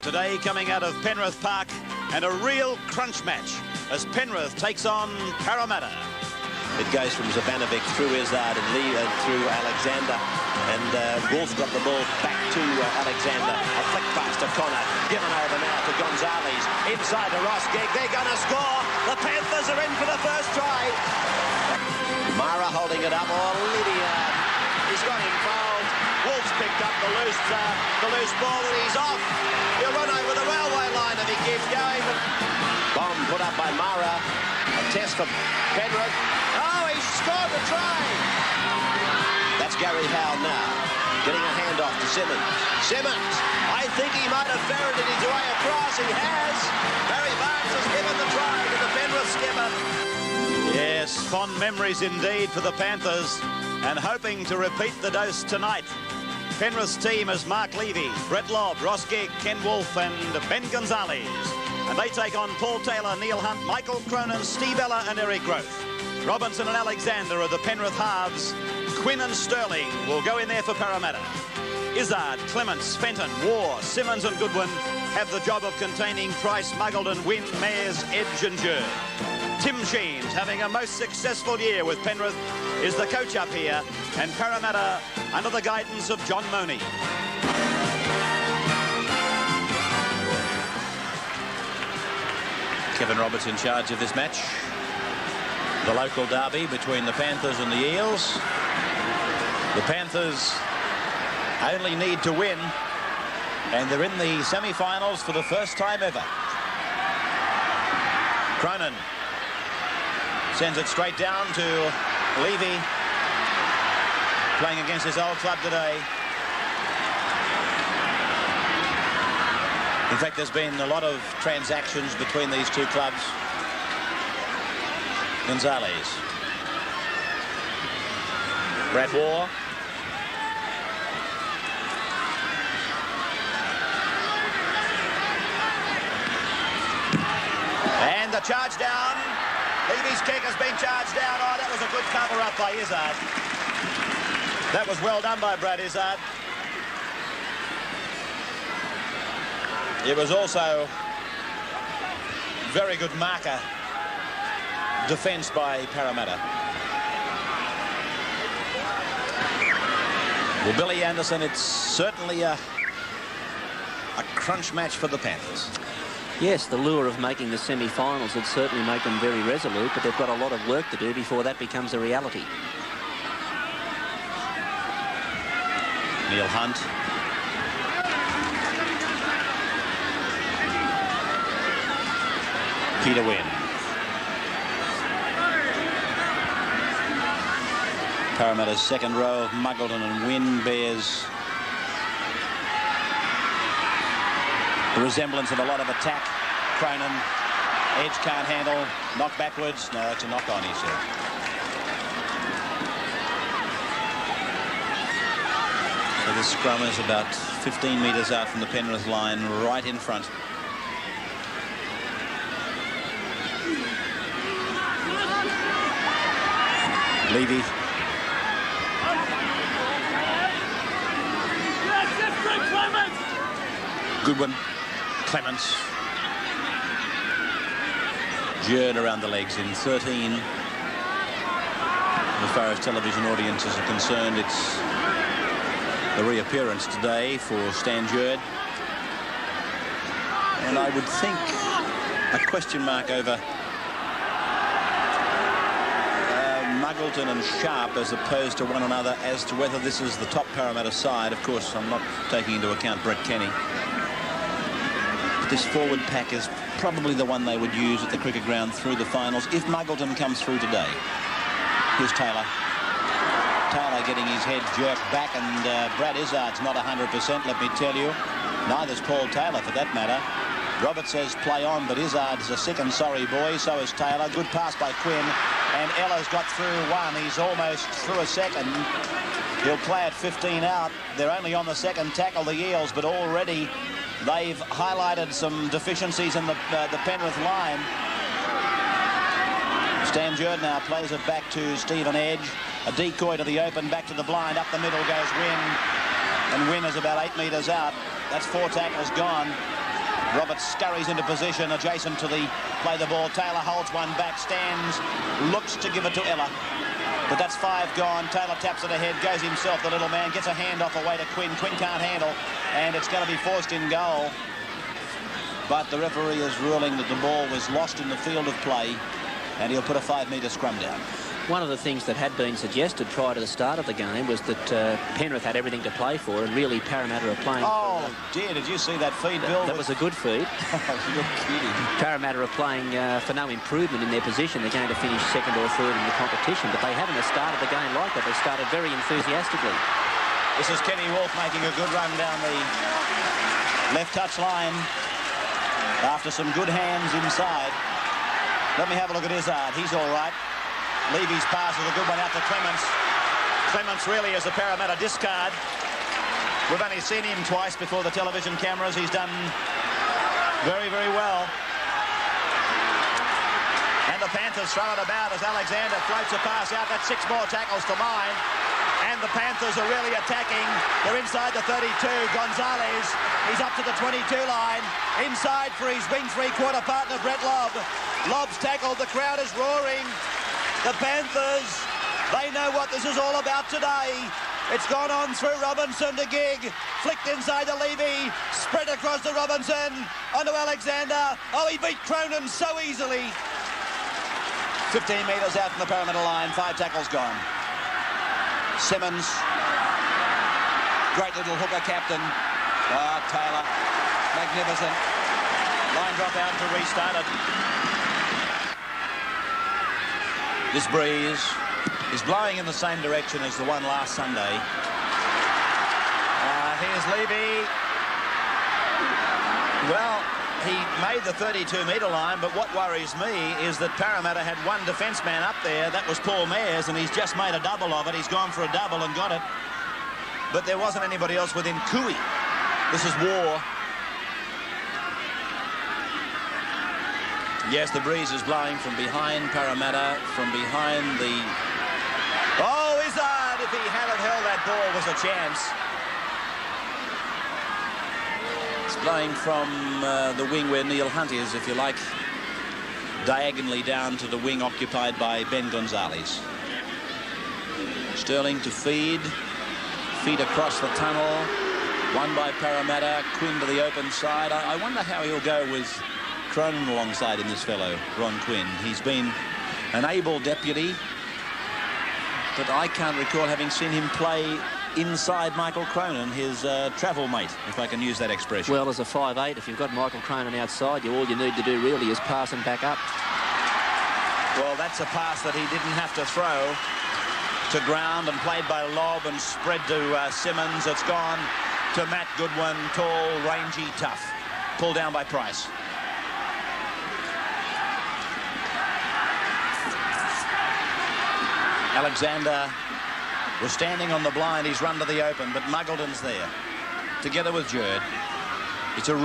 today coming out of Penrith Park, and a real crunch match as Penrith takes on Parramatta. It goes from Zavanovic through Izzard and Lee through Alexander, and Wolf got the ball back to Alexander. A flick pass to Connor, given over now to Gonzalez, inside to Ross Gegg. They're going to score. The Panthers are in for the first try. Mara holding it up. Oh, Lydiard, he's got him fouled. Wolf's picked up the loose ball, and he's off. He'll run over the railway line if he keeps going. Bomb put up by Mara. A test for Penrith. Oh, he scored the try. That's Gary Howe now, getting a handoff to Simmons. Simmons, I think he might have ferreted his way across. He has. Barry Barnes has given the try to the Penrith skipper. Yes, fond memories indeed for the Panthers, and hoping to repeat the dose tonight. Penrith's team is Mark Levy, Brett Lobb, Ross Gegg, Ken Wolf and Ben Gonzalez. And they take on Paul Taylor, Neil Hunt, Michael Cronin, Steve Ella and Eric Groth. Robinson and Alexander are the Penrith halves. Quinn and Sterling will go in there for Parramatta. Izzard, Clements, Fenton, Waugh, Simmons and Goodwin have the job of containing Price, Muggleton, Wynn, Mayers, Edge and Jerd. Tim Sheens, having a most successful year with Penrith, is the coach up here, and Parramatta under the guidance of John Mooney. Kevin Roberts in charge of this match. The local derby between the Panthers and the Eels. The Panthers only need to win, and they're in the semi-finals for the first time ever. Cronin sends it straight down to Levy, playing against his old club today. In fact, there's been a lot of transactions between these two clubs. Gonzalez. Brad Waugh. And the charge down. Levy's kick has been charged down. Oh, that was a good cover-up by Izzard. That was well done by Brad Izzard. It was also very good marker defence by Parramatta. Well, Billy Anderson, it's certainly a crunch match for the Panthers. Yes, the lure of making the semi-finals would certainly make them very resolute, but they've got a lot of work to do before that becomes a reality. Neil Hunt. Peter Wynn. Parramatta's second row of Muggleton and Wynn bears the resemblance of a lot of attack. Cronin, Edge can't handle, knock backwards. No, it's a knock on, he said. So the scrum is about 15 metres out from the Penrith line, right in front. Levy. Goodwin. Clements. Jerd around the legs in 13. As far as television audiences are concerned, it's the reappearance today for Stan Jerd. And I would think a question mark over Muggleton and Sharp as opposed to one another as to whether this is the top Parramatta side. Of course, I'm not taking into account Brett Kenny. This forward pack is probably the one they would use at the cricket ground through the finals if Muggleton comes through today. Here's Taylor. Taylor getting his head jerked back, and Brad Izzard's not 100%, let me tell you. Neither's Paul Taylor, for that matter. Robert says play on, but Izzard's a sick and sorry boy. So is Taylor. Good pass by Quinn. And Ella's got through one. He's almost through a second. He'll play at 15 out. They're only on the second tackle, the Eels, but already they've highlighted some deficiencies in the Penrith line. Stan Jerd now plays it back to Stephen Edge. A decoy to the open, back to the blind. Up the middle goes Wynn. And Wynn is about 8 metres out. That's 4 tackles gone. Roberts scurries into position adjacent to the play the ball. Taylor holds one back, stands, looks to give it to Ella. But that's 5 gone. Taylor taps it ahead, goes himself, the little man, gets a handoff away to Quinn. Quinn can't handle, and it's going to be forced in goal. But the referee is ruling that the ball was lost in the field of play, and he'll put a 5-metre scrum down. One of the things that had been suggested prior to the start of the game was that Penrith had everything to play for, and really Parramatta are playing... Oh, dear, did you see that feed, Bill? That was a good feed. You're kidding. Parramatta are playing for no improvement in their position. They're going to finish second or third in the competition, but they haven't started the game like that. They started very enthusiastically. This is Kenny Wolf making a good run down the left touch line after some good hands inside. Let me have a look at Izzard. He's all right. Levy's pass is a good one out to Clements. Clements really is a Parramatta discard. We've only seen him twice before the television cameras. He's done very, very well. And the Panthers throw it about as Alexander floats a pass out. That's 6 more tackles to line. And the Panthers are really attacking. They're inside the 32. Gonzalez, he's up to the 22 line. Inside for his wing three-quarter partner, Brett Lobb. Lobb's tackled. The crowd is roaring. The Panthers, they know what this is all about today. It's gone on through Robinson to Gig. Flicked inside to Levy. Spread across to Robinson. Onto Alexander. Oh, he beat Cronin so easily. 15 metres out from the Parramatta line. 5 tackles gone. Simmons. Great little hooker captain. Ah, Taylor. Magnificent. Line drop out to restart it. This breeze is blowing in the same direction as the one last Sunday. Here's Levy. Well, he made the 32-metre line, but what worries me is that Parramatta had one defence man up there. That was Paul Mayers, and he's just made a double of it. He's gone for a double and got it. But there wasn't anybody else within Cooey. This is war. Yes, the breeze is blowing from behind Parramatta, from behind the... Oh, Izzard, if he hadn't held that ball, was a chance. It's blowing from the wing where Neil Hunt is, if you like, diagonally down to the wing occupied by Ben Gonzalez. Sterling to feed across the tunnel, won by Parramatta, Quinn to the open side. I wonder how he'll go with Cronin alongside in this fellow, Ron Quinn. He's been an able deputy, but I can't recall having seen him play inside Michael Cronin, his travel mate, if I can use that expression. Well, as a 5'8", if you've got Michael Cronin outside you, all you need to do really is pass him back up. Well, that's a pass that he didn't have to throw to ground, and played by Lobb and spread to Simmons. It's gone to Matt Goodwin, tall, rangy, tough. Pulled down by Price. Alexander was standing on the blind. He's run to the open, but Muggleton's there together with Jerd. It's a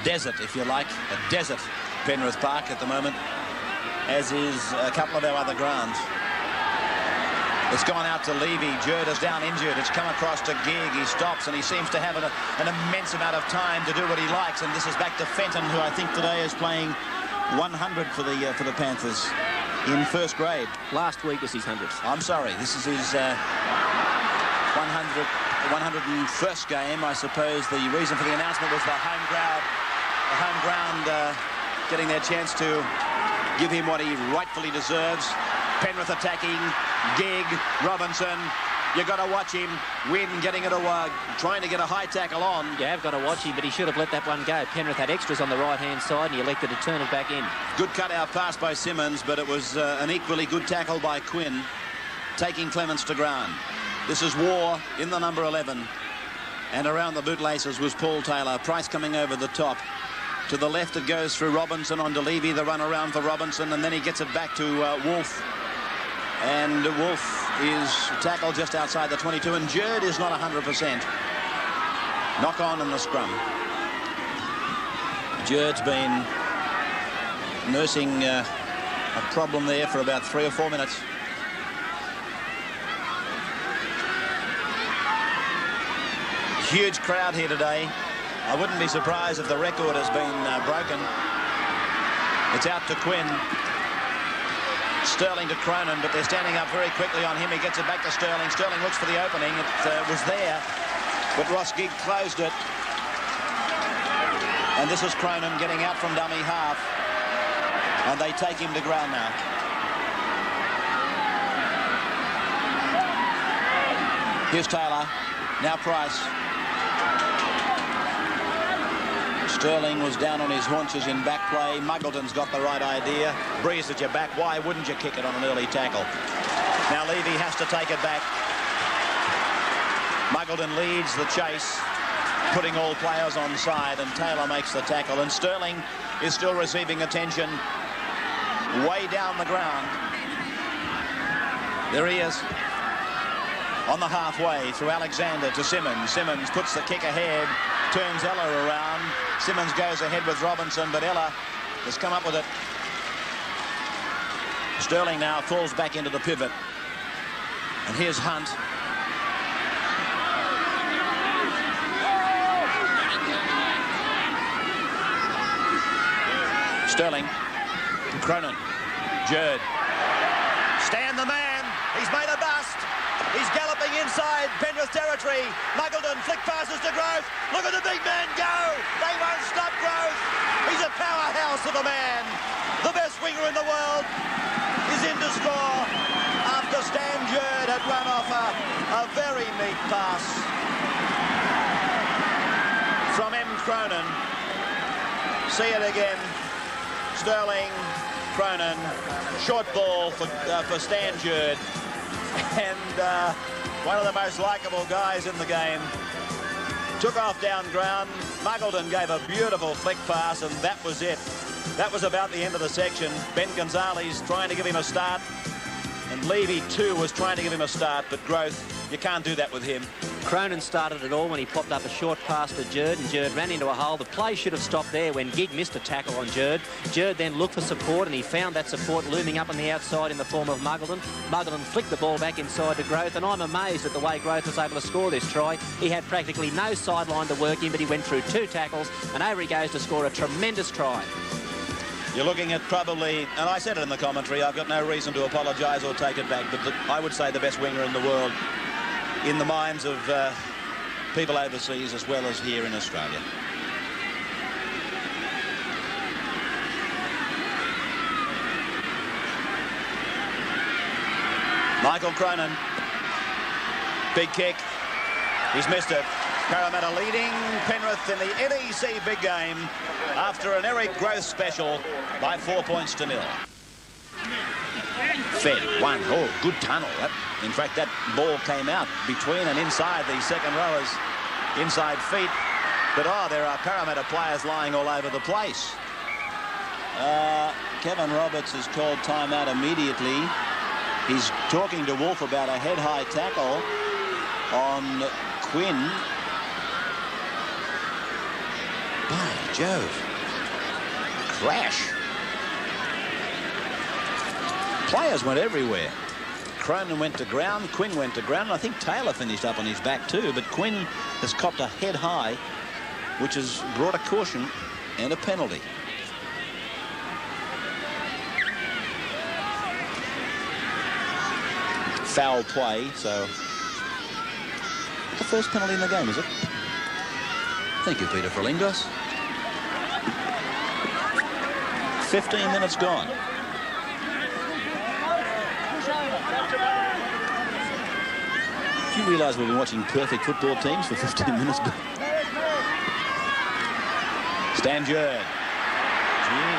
desert, if you like, a desert Penrith Park at the moment, as is a couple of our other grounds. It's gone out to Levy. Jerd is down injured. It's come across to Gig. He stops, and he seems to have an immense amount of time to do what he likes. And this is back to Fenton, who I think today is playing 100 for the Panthers in first grade. Last week was his 100th. I'm sorry. This is his 101st game. I suppose the reason for the announcement was the home ground getting their chance to give him what he rightfully deserves. Penrith attacking, Gig, Robinson. You've got to watch him. Win getting it trying to get a high tackle on. You have got to watch him, but he should have let that one go. Penrith had extras on the right-hand side, and he elected to turn it back in. Good cut-out pass by Simmons, but it was an equally good tackle by Quinn, taking Clements to ground. This is war in the number 11. And around the bootlaces was Paul Taylor. Price coming over the top. To the left it goes through Robinson onto Levy, the run around for Robinson, and then he gets it back to Wolf. And Wolf is tackled just outside the 22, and Jerd is not 100%. Knock on in the scrum. Jerd's been nursing a problem there for about 3 or 4 minutes. Huge crowd here today. I wouldn't be surprised if the record has been broken. It's out to Quinn. Sterling to Cronin, but they're standing up very quickly on him. He gets it back to Sterling. Sterling looks for the opening. It was there, but Ross Gigg closed it. And this is Cronin getting out from dummy half. And they take him to ground now. Here's Taylor. Now Price. Sterling was down on his haunches in back play. Muggleton's got the right idea. Breeze at your back. Why wouldn't you kick it on an early tackle? Now Levy has to take it back. Muggleton leads the chase, putting all players on side, and Taylor makes the tackle. And Sterling is still receiving attention way down the ground. There he is. On the halfway through Alexander to Simmons. Simmons puts the kick ahead, turns Ella around. Simmons goes ahead with Robinson, but Ella has come up with it. Sterling now falls back into the pivot. And here's Hunt. Sterling. Cronin. Jerd. Stand the man. He's made a bust. He's galloping inside Penrith territory. Muggleton flick passes to Growth. Look at the big man go. They won't stop Growth. He's a powerhouse of a man. The best winger in the world is in to score after Stan Jerd had run off a very neat pass from M. Cronin. See it again. Sterling, Cronin, short ball for Stan Jerd. And one of the most likeable guys in the game. Took off down ground. Muggleton gave a beautiful flick pass, and that was it. That was about the end of the section. Ben Gonzalez trying to give him a start. And Levy, too, was trying to give him a start. But Growth, you can't do that with him. Cronin started it all when he popped up a short pass to Jerd, and Jerd ran into a hole. The play should have stopped there when Gigg missed a tackle on Jerd. Jerd then looked for support, and he found that support looming up on the outside in the form of Muggleton. Muggleton flicked the ball back inside to Growth, and I'm amazed at the way Growth was able to score this try. He had practically no sideline to work in, but he went through 2 tackles, and over he goes to score a tremendous try. You're looking at probably, and I said it in the commentary, I've got no reason to apologise or take it back, but I would say the best winger in the world in the minds of people overseas as well as here in Australia. Michael Cronin. Big kick. He's missed it. Parramatta leading Penrith in the NEC big game after an Eric Growth special by 4 points to 0. Fed one. Oh, good tunnel. In fact, that ball came out between and inside the second rowers' inside feet. But, there are Parramatta players lying all over the place. Kevin Roberts has called timeout immediately. He's talking to Wolf about a head-high tackle on Quinn. By Jove. Crash. Players went everywhere. Cronin went to ground, Quinn went to ground, and I think Taylor finished up on his back too, but Quinn has copped a head high, which has brought a caution and a penalty. Foul play, so the first penalty in the game, is it? Thank you, Peter Ferlingos. 15 minutes gone. Do you realise we've been watching perfect football teams for 15 minutes? Stan Jerd. Gee.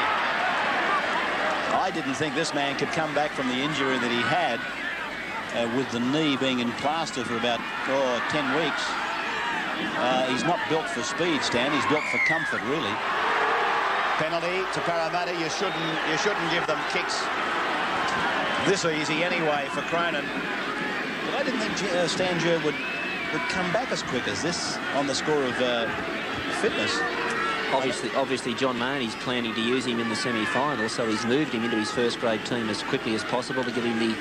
I didn't think this man could come back from the injury that he had with the knee being in plaster for about 10 weeks. He's not built for speed, Stan. He's built for comfort, really. Penalty to Parramatta. You shouldn't give them kicks this easy anyway for Cronin. But I didn't think Stan Jerd would come back as quick as this on the score of fitness. Obviously, John Mahoney's planning to use him in the semi-final, so he's moved him into his first-grade team as quickly as possible to give him the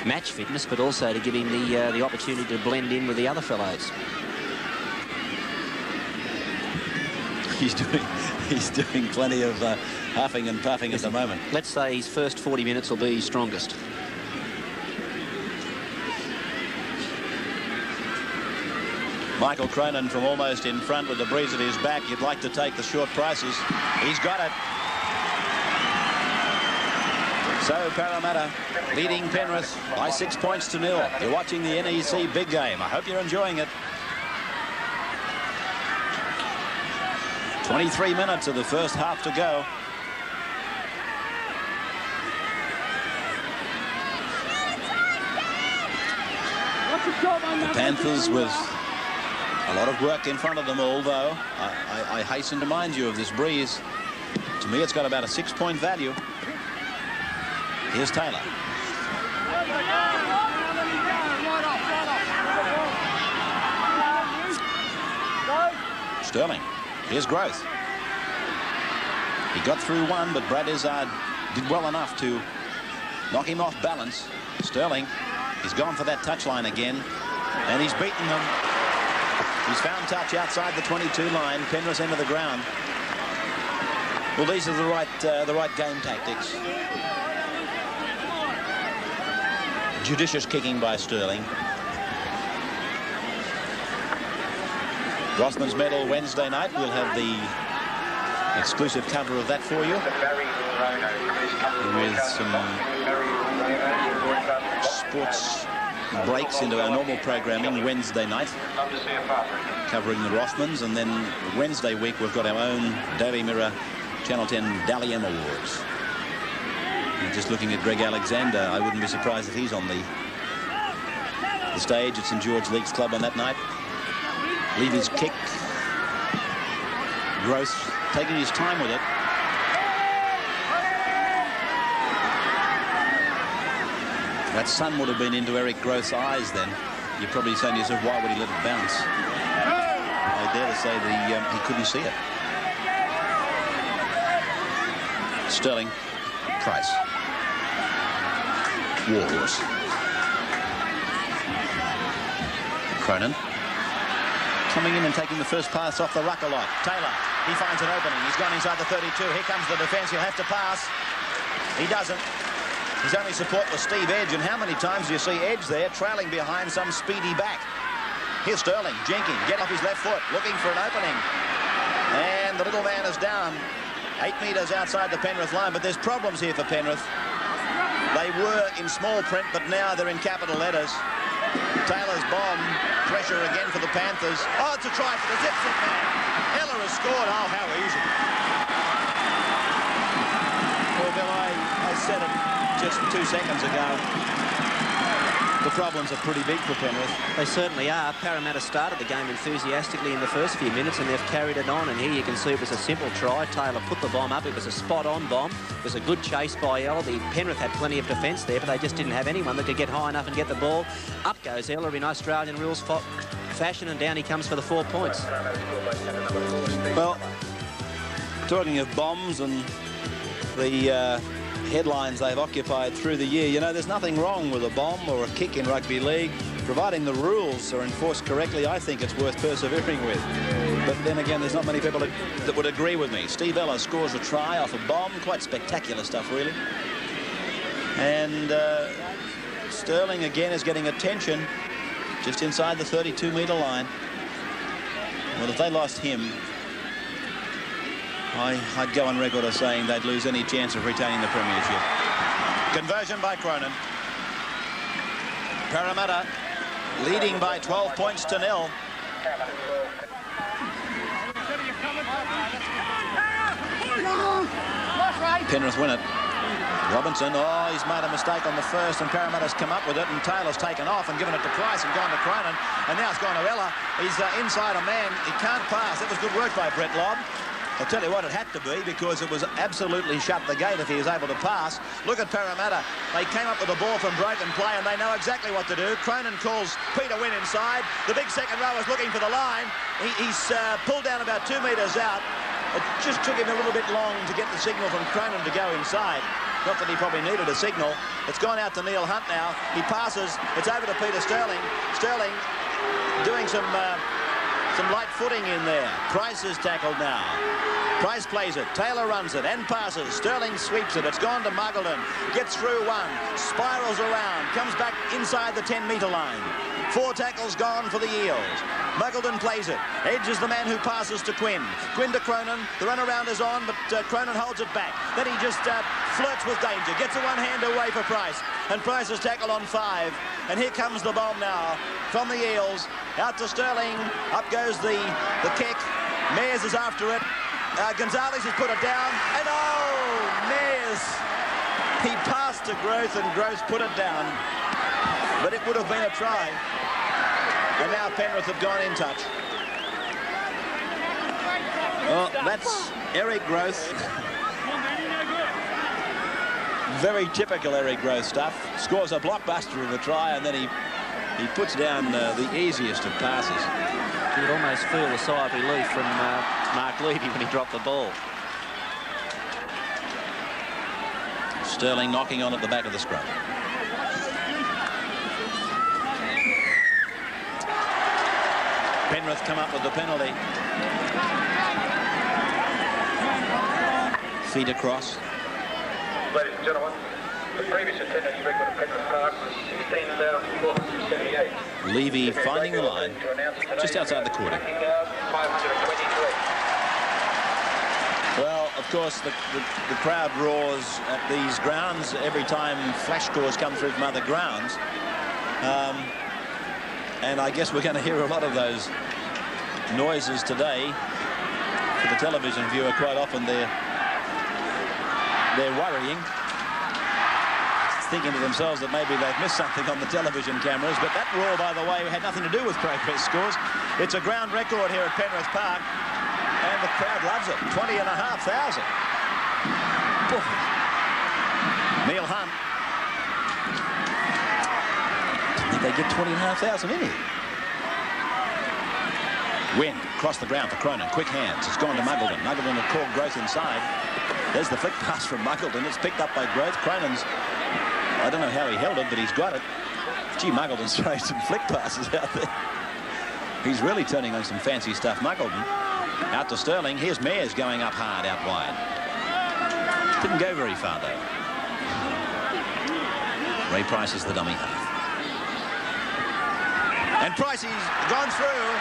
match fitness, but also to give him the opportunity to blend in with the other fellows. He's doing plenty of huffing and puffing at the moment. Let's say his first 40 minutes will be his strongest. Michael Cronin from almost in front with the breeze at his back. You'd like to take the short prices. He's got it. So Parramatta leading Penrith by 6 points to 0. You're watching the NEC big game. I hope you're enjoying it. 23 minutes of the first half to go. The Panthers with a lot of work in front of them, although I hasten to remind you of this breeze. To me, it's got about a 6-point value. Here's Taylor. Sterling. Here's Growth. He got through one, but Brad Izzard did well enough to knock him off balance. Sterling, he's gone for that touchline again, and he's beaten them. He's found touch outside the 22 line. Penrith into the ground. Well, these are the right game tactics. Judicious kicking by Sterling. Rothman's medal Wednesday night. We'll have the exclusive cover of that for you, with some sports breaks into our normal programming Wednesday night, covering the Rothmans, and then Wednesday week we've got our own Daily Mirror Channel 10 Dally M Awards. And just looking at Greg Alexander, I wouldn't be surprised if he's on the stage at St George Leagues Club on that night. Levy's kick. Gross taking his time with it. That sun would have been into Eric Groth's eyes then. You're probably saying to yourself, why would he let it bounce? I dare to say that he couldn't see it. Sterling. Price. Warhorse. Cronin. Coming in and taking the first pass off the ruck a lot. Taylor, he finds an opening. He's gone inside the 32. Here comes the defence. He'll have to pass. He doesn't. His only support was Steve Edge. And how many times do you see Edge there trailing behind some speedy back? Here's Sterling, jinking, get off his left foot, looking for an opening. And the little man is down 8 metres outside the Penrith line. But there's problems here for Penrith. They were in small print, but now they're in capital letters. Taylor's bomb. Pressure again for the Panthers. Oh, it's a try for the Zipset man. Heller has scored. Oh, how easy. Well, Bill, I said it just 2 seconds ago. The problems are pretty big for Penrith. They certainly are. Parramatta started the game enthusiastically in the first few minutes, and they've carried it on. And here you can see it was a simple try. Taylor put the bomb up. It was a spot-on bomb. It was a good chase by Ell. The Penrith had plenty of defence there, but they just didn't have anyone that could get high enough and get the ball. Up goes Eller in Australian rules fashion, and down he comes for the 4 points. Well, talking of bombs and the headlines they've occupied through the year, you know, there's nothing wrong with a bomb or a kick in rugby league. Providing the rules are enforced correctly, I think it's worth persevering with. But then again, there's not many people that would agree with me. Steve Eller scores a try off a bomb. Quite spectacular stuff, really. And Sterling again is getting attention just inside the 32-metre line. Well, if they lost him, I'd go on record as saying they'd lose any chance of retaining the premiership. Conversion by Cronin. Parramatta leading by 12 points to 0. Penrith win it. Robinson, oh, he's made a mistake on the first, and Parramatta's come up with it, and Taylor's taken off and given it to Price and gone to Cronin, and now it's gone to Eller. He's inside a man. He can't pass. That was good work by Brett Lobb. I'll tell you what, it had to be, because it was absolutely shut the gate if he was able to pass. Look at Parramatta. They came up with the ball from broken play, and they know exactly what to do. Cronin calls Peter Wynn inside. The big second row is looking for the line. He's pulled down about 2 metres out. It just took him a little bit long to get the signal from Cronin to go inside. Not that he probably needed a signal. It's gone out to Neil Hunt now. He passes. It's over to Peter Sterling. Sterling doing some Some light footing in there. Price is tackled now. Price plays it. Taylor runs it and passes. Sterling sweeps it. It's gone to Muggleton. Gets through one. Spirals around. Comes back inside the 10-metre line. 4 tackles gone for the Eels. Muggleton plays it. Edge is the man who passes to Quinn. Quinn to Cronin. The run around is on, but Cronin holds it back. Then he just flirts with danger. Gets a one-hand away for Price. And Price is tackled on 5. And here comes the bomb now from the Eels. Out to Sterling. Up goes the kick. Mears is after it. Gonzalez has put it down. And oh, Mears. He passed to Groth and Groth put it down. But it would have been a try. And now Penrith have gone in touch. Well, that's Eric Groth. Very typical Eric Groth stuff. Scores a blockbuster of a try, and then he puts down the easiest of passes. You could almost feel the sigh of relief from Mark Levy when he dropped the ball. Sterling knocking on at the back of the scrum. Penrith come up with the penalty. Feet across. Ladies and gentlemen, the previous attendance record at Penrith Park was 16,478. Levy finding the line just outside the quarter. 523. Well, of course, the crowd roars at these grounds every time flash scores come through from other grounds. And I guess we're going to hear a lot of those noises today. For the television viewer, quite often they're worrying, thinking to themselves that maybe they've missed something on the television cameras. But that roar, by the way, had nothing to do with progress scores. It's a ground record here at Penrith Park, and the crowd loves it. 20,500. Neil Hunt. Did they get 20,500 in here? Wynn across the ground for Cronin. Quick hands. It's gone to Muggleton. Muggleton will call Groth inside. There's the flick pass from Muggleton. It's picked up by Groth. Cronin's, I don't know how he held it, but he's got it. Gee, Muggleton's throwing some flick passes out there. He's really turning on some fancy stuff. Muggleton out to Sterling. Here's Mears going up hard out wide. Didn't go very far, though. Ray Price is the dummy half. And Price, he's gone through.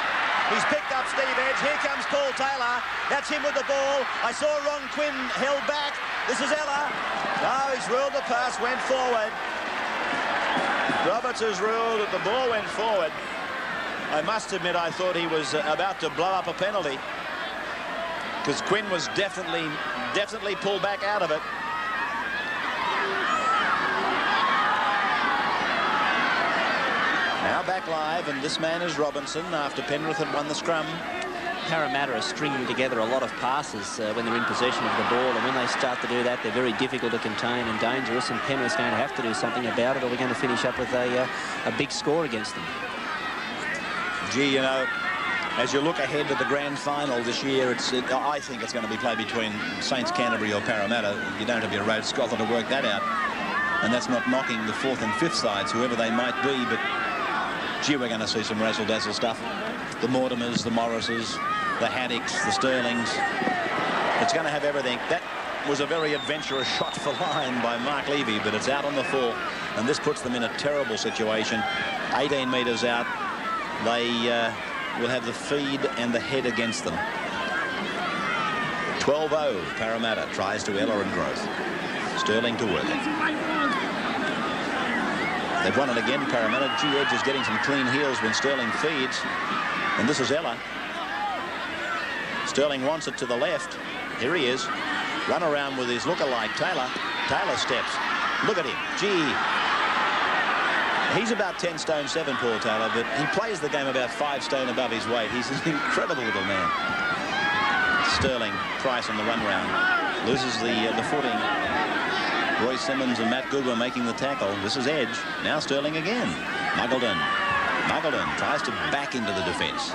He's picked up Steve Edge. Here comes Paul Taylor. That's him with the ball. I saw Ron Quinn held back. This is Ella. No, he's ruled the pass, went forward. Roberts has ruled that the ball went forward. I must admit, I thought he was about to blow up a penalty, because Quinn was definitely pulled back out of it. Now back live, and this man is Robinson after Penrith had won the scrum. Parramatta are stringing together a lot of passes when they're in possession of the ball, and when they start to do that, they're very difficult to contain and dangerous, and Penrith's going to have to do something about it, or we're going to finish up with a big score against them. Gee, you know, as you look ahead to the grand final this year, I think it's going to be played between Saints, Canterbury or Parramatta. You don't have to be a Rhodes Scholar to work that out, and that's not knocking the 4th and 5th sides, whoever they might be, but gee, we're going to see some razzle-dazzle stuff. The Mortimers, the Morrises, the Haddocks, the Sterlings. It's going to have everything. That was a very adventurous shot for line by Mark Levy, but it's out on the full, and this puts them in a terrible situation. 18 metres out. They will have the feed and the head against them. 12-0, Parramatta tries to Ella and Groth. Sterling to work it. They've won it again, Parramatta. G. Edge is getting some clean heels when Sterling feeds. And this is Ella. Sterling wants it to the left. Here he is. Run around with his look-alike Taylor. Taylor steps. Look at him. Gee. He's about 10 stone 7, Paul Taylor, but he plays the game about 5 stone above his weight. He's an incredible little man. Sterling, Price on the run round. Loses the footing. Roy Simmons and Matt Goodwin making the tackle. This is Edge. Now Sterling again. Muggleton. Muggleton tries to back into the defence.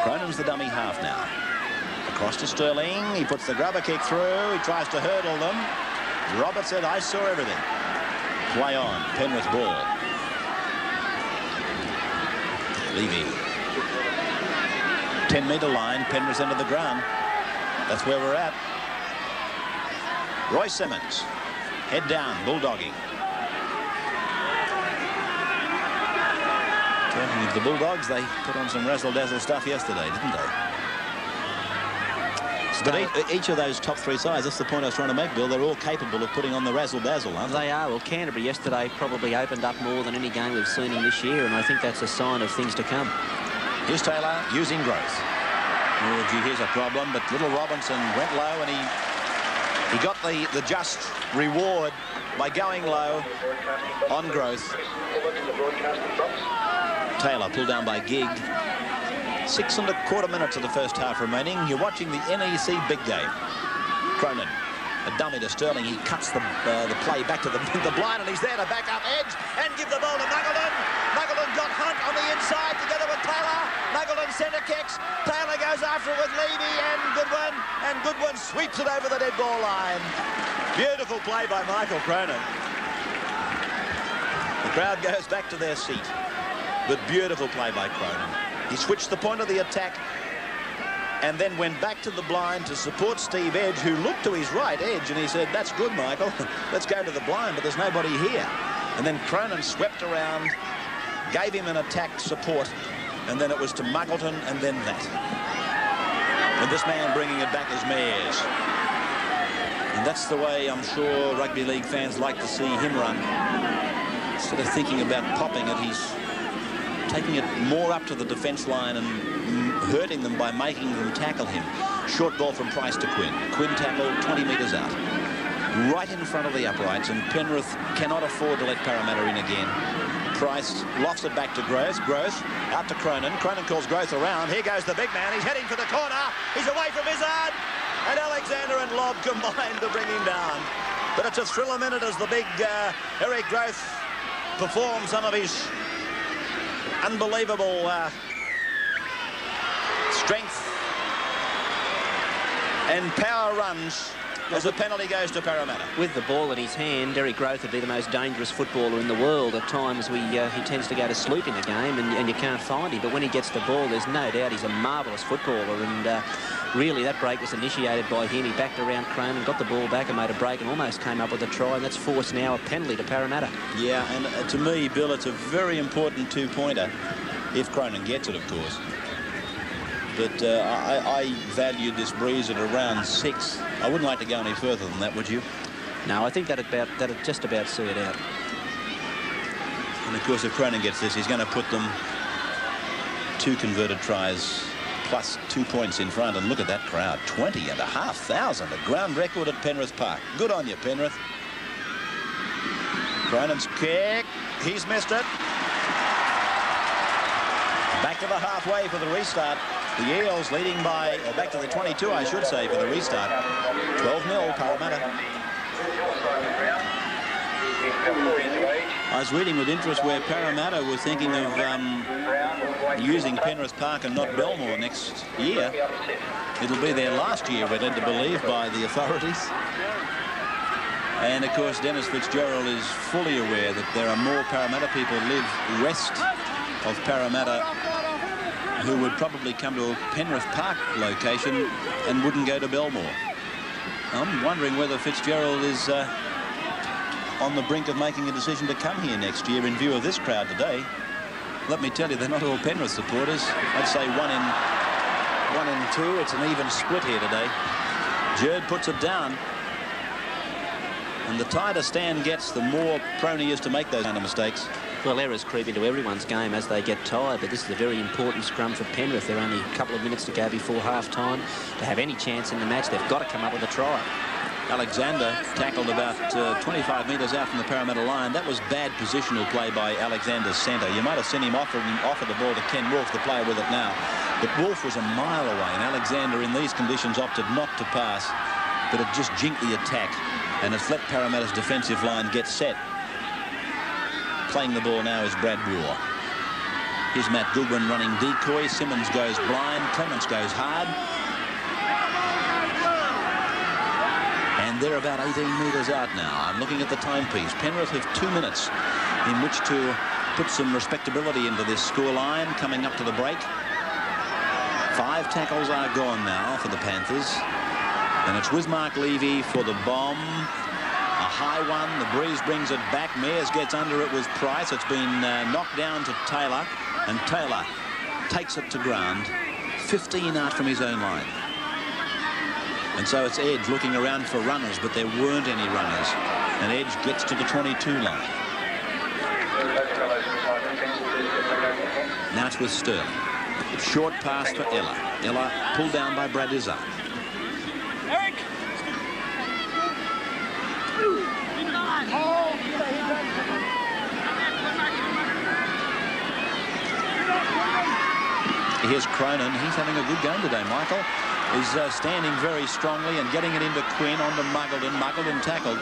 Cronin's the dummy half now. Across to Sterling. He puts the grubber kick through. He tries to hurdle them. Robert said, I saw everything. Play on. Penrith ball. Levy. 10-metre line, Penrith into the ground. That's where we're at. Roy Simmons, head down, bulldogging. Talking of the Bulldogs, they put on some razzle-dazzle stuff yesterday, didn't they? But each of those top three sides, that's the point I was trying to make, Bill, they're all capable of putting on the razzle-dazzle, aren't they? They are. Well, Canterbury yesterday probably opened up more than any game we've seen in this year, and I think that's a sign of things to come. Here's Taylor using Growth. Oh, gee, here's a problem, but little Robinson went low, and he got the just reward by going low on Growth. Taylor pulled down by Gig. 6 1/4 minutes of the first half remaining. You're watching the NEC big game. Cronin, a dummy to Sterling. He cuts the play back to the blind, and he's there to back up edge and give the ball to Muggleton. Muggleton got Hunt on the inside together with Taylor. Muggleton centre kicks. Taylor goes after it with Levy and Goodwin sweeps it over the dead ball line. Beautiful play by Michael Cronin. The crowd goes back to their seat. But beautiful play by Cronin. He switched the point of the attack and then went back to the blind to support Steve Edge, who looked to his right edge, and he said, "That's good, Michael. Let's go to the blind, but there's nobody here." And then Cronin swept around, gave him an attack support, and then it was to Muggleton, and then that. And this man bringing it back is Mears. And that's the way I'm sure rugby league fans like to see him run. Instead of thinking about popping it, he's taking it more up to the defence line and hurting them by making them tackle him. Short ball from Price to Quinn. Quinn tackled 20 metres out. Right in front of the uprights, and Penrith cannot afford to let Parramatta in again. Price lofts it back to Growth. Growth out to Cronin. Cronin calls Growth around. Here goes the big man. He's heading for the corner. He's away from Izzard. And Alexander and Lobb combined to bring him down. But it's a thriller minute as the big Eric Growth performs some of his unbelievable strength and power runs as the penalty goes to Parramatta. With the ball in his hand, Eric Growth would be the most dangerous footballer in the world. At times he tends to go to sleep in the game and you can't find him, but when he gets the ball, there's no doubt he's a marvellous footballer, and really that break was initiated by him. He backed around Cronin, got the ball back and made a break and almost came up with a try, and that's forced now a penalty to Parramatta. Yeah, and to me, Bill, it's a very important two-pointer, if Cronin gets it, of course. But I valued this breeze at around 6. I wouldn't like to go any further than that, would you? No, I think that'd just about see it out. And of course, if Cronin gets this, he's going to put them 2 converted tries plus 2 points in front. And look at that crowd, 20,500, a ground record at Penrith Park. Good on you, Penrith. Cronin's kick, he's missed it. Back to the halfway for the restart. The Eels leading by, or back to the 22, I should say, for the restart. 12-0, Parramatta. I was reading with interest where Parramatta were thinking of using Penrith Park and not Belmore next year. It'll be their last year, we're led to believe, by the authorities. And, of course, Dennis Fitzgerald is fully aware that there are more Parramatta people live west of Parramatta who would probably come to a Penrith Park location and wouldn't go to Belmore. I'm wondering whether Fitzgerald is on the brink of making a decision to come here next year in view of this crowd today. Let me tell you, they're not all Penrith supporters. I'd say one in 2. It's an even split here today. Jerd puts it down. And the tighter Stan gets, the more prone he is to make those kind of mistakes. Well, errors creep into everyone's game as they get tired, but this is a very important scrum for Penrith. They're only a couple of minutes to go before half-time. To have any chance in the match, they've got to come up with a try. Alexander tackled about 25 metres out from the Parramatta line. That was bad positional play by Alexander's centre. You might have seen him offer the ball to Ken Wolfe, the player with it now. But Wolfe was a mile away, and Alexander in these conditions opted not to pass, but it just jinked the attack, and it's let Parramatta's defensive line get set. Playing the ball now is Brad Waugh. Here's Matt Goodwin running decoy. Simmons goes blind. Clements goes hard. And they're about 18 metres out now. I'm looking at the timepiece. Penrith have 2 minutes in which to put some respectability into this scoreline coming up to the break. 5 tackles are gone now for the Panthers. And it's with Mark Levy for the bomb. A high one. The breeze brings it back. Mears gets under it with Price. It's been knocked down to Taylor. And Taylor takes it to ground. 15 out from his own line. And so it's Edge looking around for runners, but there weren't any runners. And Edge gets to the 22 line. Now it's with Sterling. Short pass for Ella. Ella pulled down by Brad Izzard. Here's Cronin. He's having a good game today, Michael. He's standing very strongly and getting it into Quinn onto Muggleton. Muggleton tackled.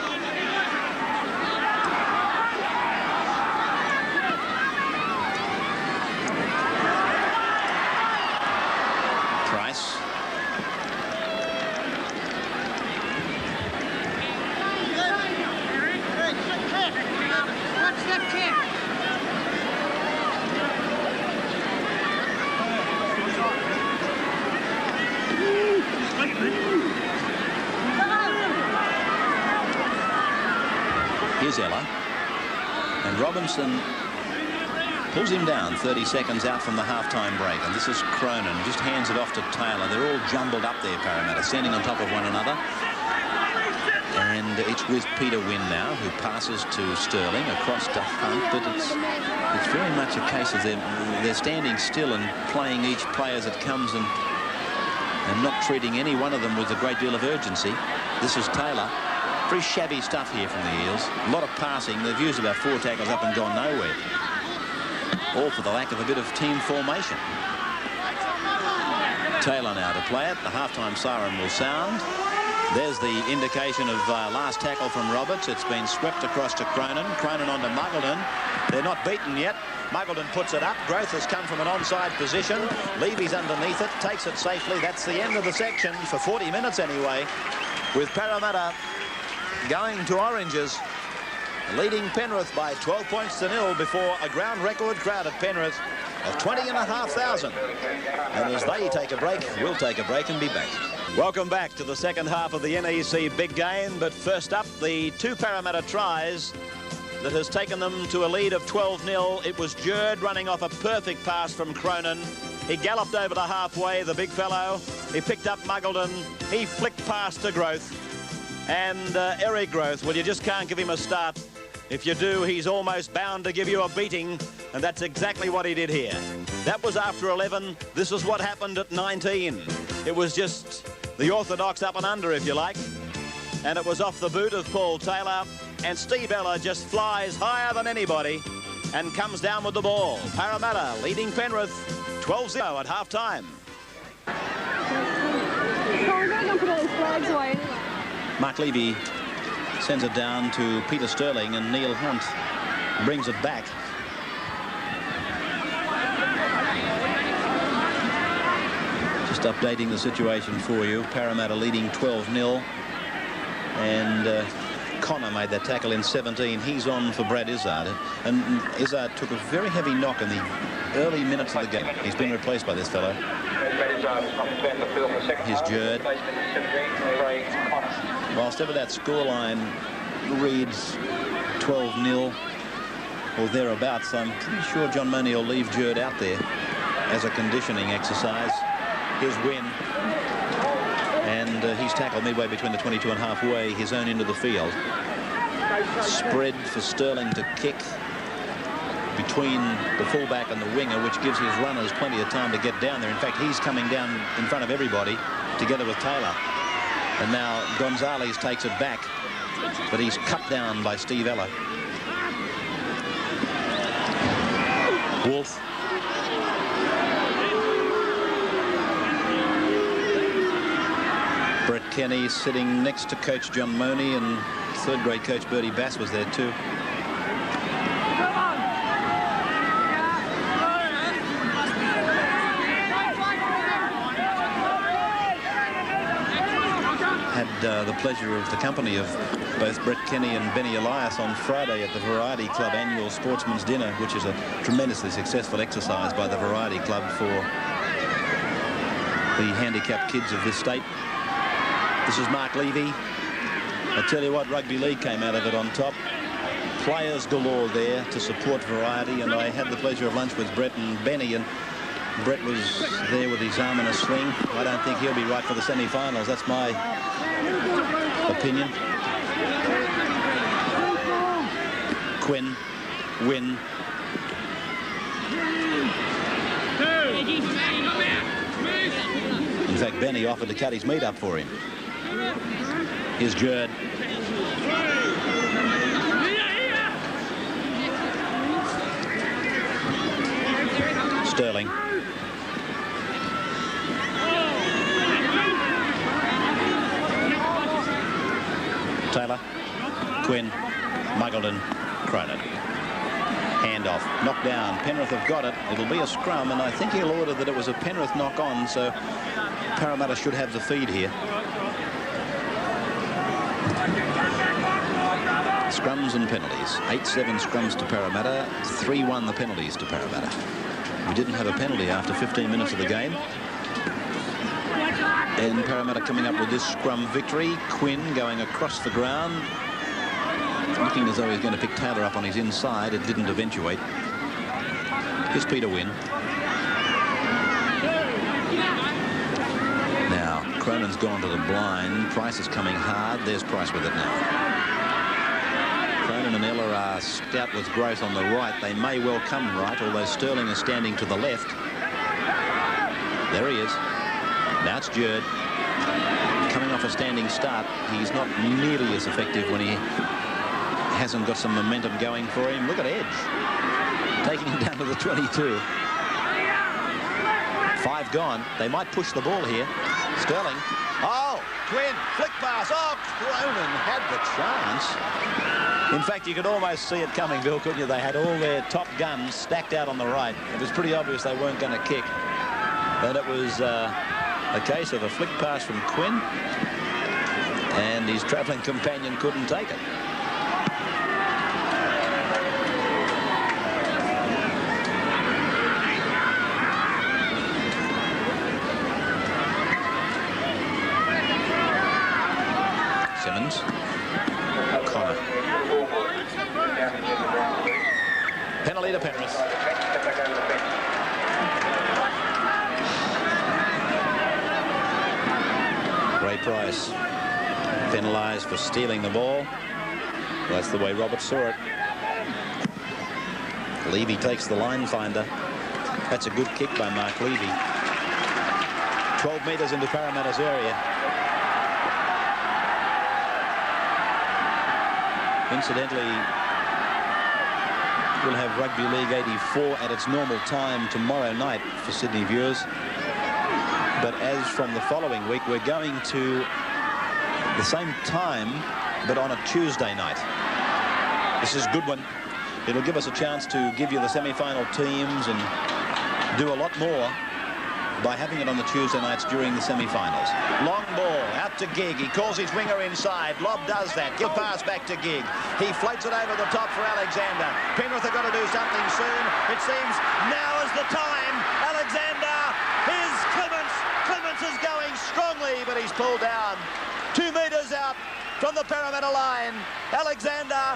Price. Here's Ella. And Robinson pulls him down 30 seconds out from the halftime break. And this is Cronin. Just hands it off to Taylor. They're all jumbled up there, Parramatta, standing on top of one another. And it's with Peter Wynn now, who passes to Sterling across to Hunt. But it's very much a case of they're standing still and playing each play as it comes and not treating any one of them with a great deal of urgency. This is Taylor. Very shabby stuff here from the Eels. A lot of passing. They've used about 4 tackles up and gone nowhere. All for the lack of a bit of team formation. Taylor now to play it. The halftime siren will sound. There's the indication of last tackle from Roberts. It's been swept across to Cronin. Cronin onto Muggleton. They're not beaten yet. Muggleton puts it up. Growth has come from an onside position. Levy's underneath it. Takes it safely. That's the end of the section for 40 minutes anyway. With Parramatta going to Oranges, leading Penrith by 12 points to 0 before a ground record crowd at Penrith of 20,500. And as they take a break, we'll take a break and be back. Welcome back to the second half of the NEC big game. But first up, the 2 Parramatta tries that has taken them to a lead of 12-0. It was Jerd running off a perfect pass from Cronin. He galloped over the halfway, the big fellow. He picked up Muggleton. He flicked past to Growth. And Eric Growth, well, you just can't give him a start. If you do, he's almost bound to give you a beating, and that's exactly what he did here. That was after 11. This is what happened at 19. It was just the orthodox up and under, if you like. And it was off the boot of Paul Taylor, and Steve Ella just flies higher than anybody and comes down with the ball. Parramatta leading Penrith 12-0 at half-time. We're going to put all these flags away anyway. Mark Levy sends it down to Peter Sterling, and Neil Hunt brings it back. Just updating the situation for you. Parramatta leading 12-0. And Connor made that tackle in 17. He's on for Brad Izzard. And Izzard took a very heavy knock in the early minutes of the game. He's been replaced by this fellow. Here's Jerd. Whilst ever that scoreline reads 12-0 or thereabouts, I'm pretty sure John Money will leave Jerd out there as a conditioning exercise. Here's Wynn. And he's tackled midway between the 22 and halfway, his own end of the field. Spread for Sterling to kick between the fullback and the winger, which gives his runners plenty of time to get down there. In fact, he's coming down in front of everybody together with Taylor. And now Gonzalez takes it back, but he's cut down by Steve Ella. Wolf. Brett Kenny sitting next to Coach John Money, and third-grade coach Bertie Bass was there too. Had the pleasure of the company of both Brett Kenny and Benny Elias on Friday at the Variety Club annual Sportsman's Dinner, which is a tremendously successful exercise by the Variety Club for the handicapped kids of this state. This is Mark Levy. I tell you what, rugby league came out of it on top. Players galore there to support variety, and I had the pleasure of lunch with Brett and Benny, and Brett was there with his arm in a sling. I don't think he'll be right for the semi-finals. That's my opinion. Quinn, Wynn. In fact, Benny offered to cut his meat up for him. Here's Jerd. Sterling. Taylor. Quinn. Muggleton. Cronin. Handoff. Knocked down. Penrith have got it. It'll be a scrum, and I think he'll order that it was a Penrith knock on, so Parramatta should have the feed here. Scrums and penalties. 8-7 scrums to Parramatta. 3-1 the penalties to Parramatta. We didn't have a penalty after 15 minutes of the game. And Parramatta coming up with this scrum victory. Quinn going across the ground, looking as though he's going to pick Taylor up on his inside. It didn't eventuate. Here's Peter Wynn. Now, Cronin's gone to the blind. Price is coming hard. There's Price with it now. Cronin and Ella are stout with growth on the right. They may well come right, although Sterling is standing to the left. There he is. Now it's Jerd. Coming off a standing start. He's not nearly as effective when he hasn't got some momentum going for him. Look at Edge. Taking him down to the 22. 5 gone. They might push the ball here. Sterling. Oh, Quinn. Flick pass. Oh, Cronin had the chance. In fact, you could almost see it coming, Bill, couldn't you? They had all their top guns stacked out on the right. It was pretty obvious they weren't going to kick. And it was a case of a flick pass from Quinn, and his travelling companion couldn't take it. Simmons. Connor. Penalty to Penrith. Ray Price penalised for stealing the ball. That's the way Robert saw it. Levy takes the line finder. That's a good kick by Mark Levy. 12 metres into Parramatta's area. Incidentally, we'll have Rugby League 84 at its normal time tomorrow night for Sydney viewers. But as from the following week, we're going to the same time, but on a Tuesday night. This is a good one. It'll give us a chance to give you the semi-final teams and do a lot more by having it on the Tuesday nights during the semi-finals. Long ball out to Gig. He calls his winger inside. Lobb does that. Give pass back to Gig. He floats it over the top for Alexander. Penrith have got to do something soon. It seems now is the time. Alexander. Here's Clements. Clements is going strongly, but he's pulled down. 2 metres out from the Parramatta line. Alexander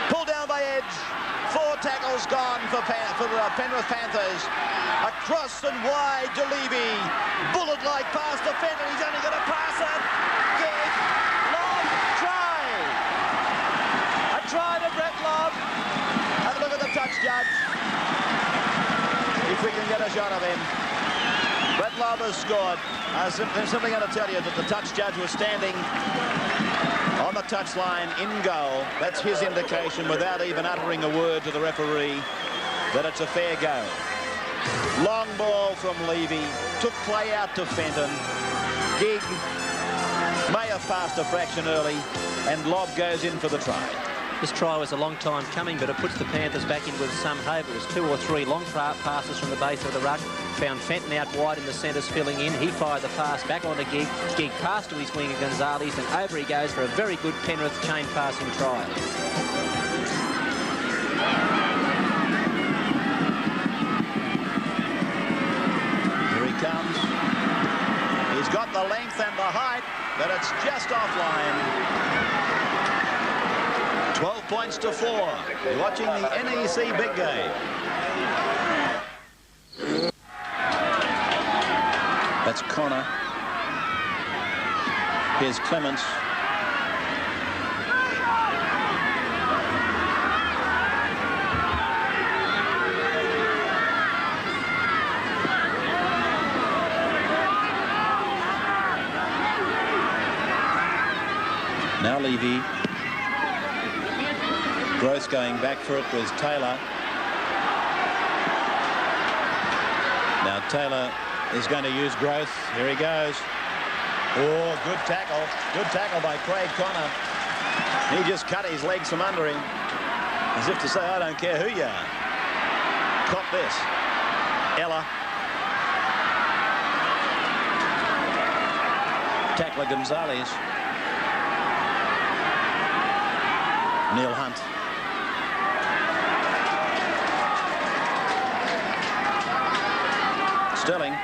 pulled down by Edge. 4 tackles gone for the Penrith Panthers. Across and wide to Levy. Bullet-like pass to Fenton. He's only going to pass it. Gig. Lobb. Try. A try to Brett Lobb. Have a look at the touch judge. If we can get a shot of him. Brett Lobb has scored. I'm simply going to tell you that the touch judge was standing on the touchline in goal. That's his indication, without even uttering a word to the referee, that it's a fair go. Long ball from Levy. Took play out to Fenton. Gig may have passed a fraction early, and Lobb goes in for the try. This try was a long time coming, but it puts the Panthers back in with some hope. It was 2 or 3 long passes from the base of the ruck. Found Fenton out wide in the centres, filling in. He fired the pass back onto Gig. Gig passed to his winger Gonzalez, and over he goes for a very good Penrith chain passing try. Here he comes. the length and the height, but it's just offline. 12 points to 4. You're watching the NEC big game. That's Connor. Here's Clements. Now Levy. Gross going back for it was Taylor. Now Taylor is going to use Gross. Here he goes. Oh, good tackle. Good tackle by Craig Connor. He just cut his legs from under him, as if to say, I don't care who you are. Caught this. Ella. Tackler Gonzalez. Neil Hunt. Sterling.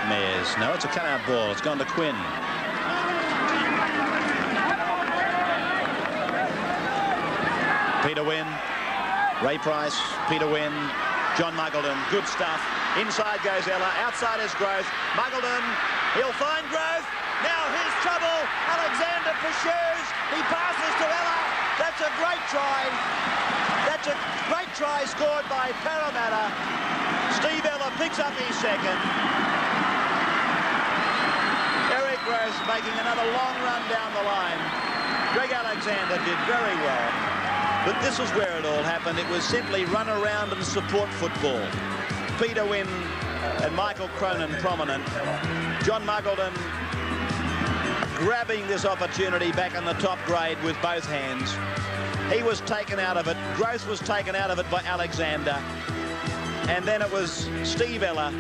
Mears. No, it's a cut-out ball. It's gone to Quinn. Peter Wynn. Ray Price. Peter Wynn. John Muggleton. Good stuff. Inside goes Ella. Outside is Growth. Muggleton. He'll find Growth. Now here's trouble. Alexander pursues. He passes to Ella. That's a great try. That's a great try scored by Parramatta. Steve Ella picks up his second. Eric Gross making another long run down the line. Greg Alexander did very well. But this is where it all happened. It was simply run around and support football. Peter Wynn and Michael Cronin prominent. John Muggleton grabbing this opportunity back in the top grade with both hands. He was taken out of it. Gross was taken out of it by Alexander. And then it was Steve Ella,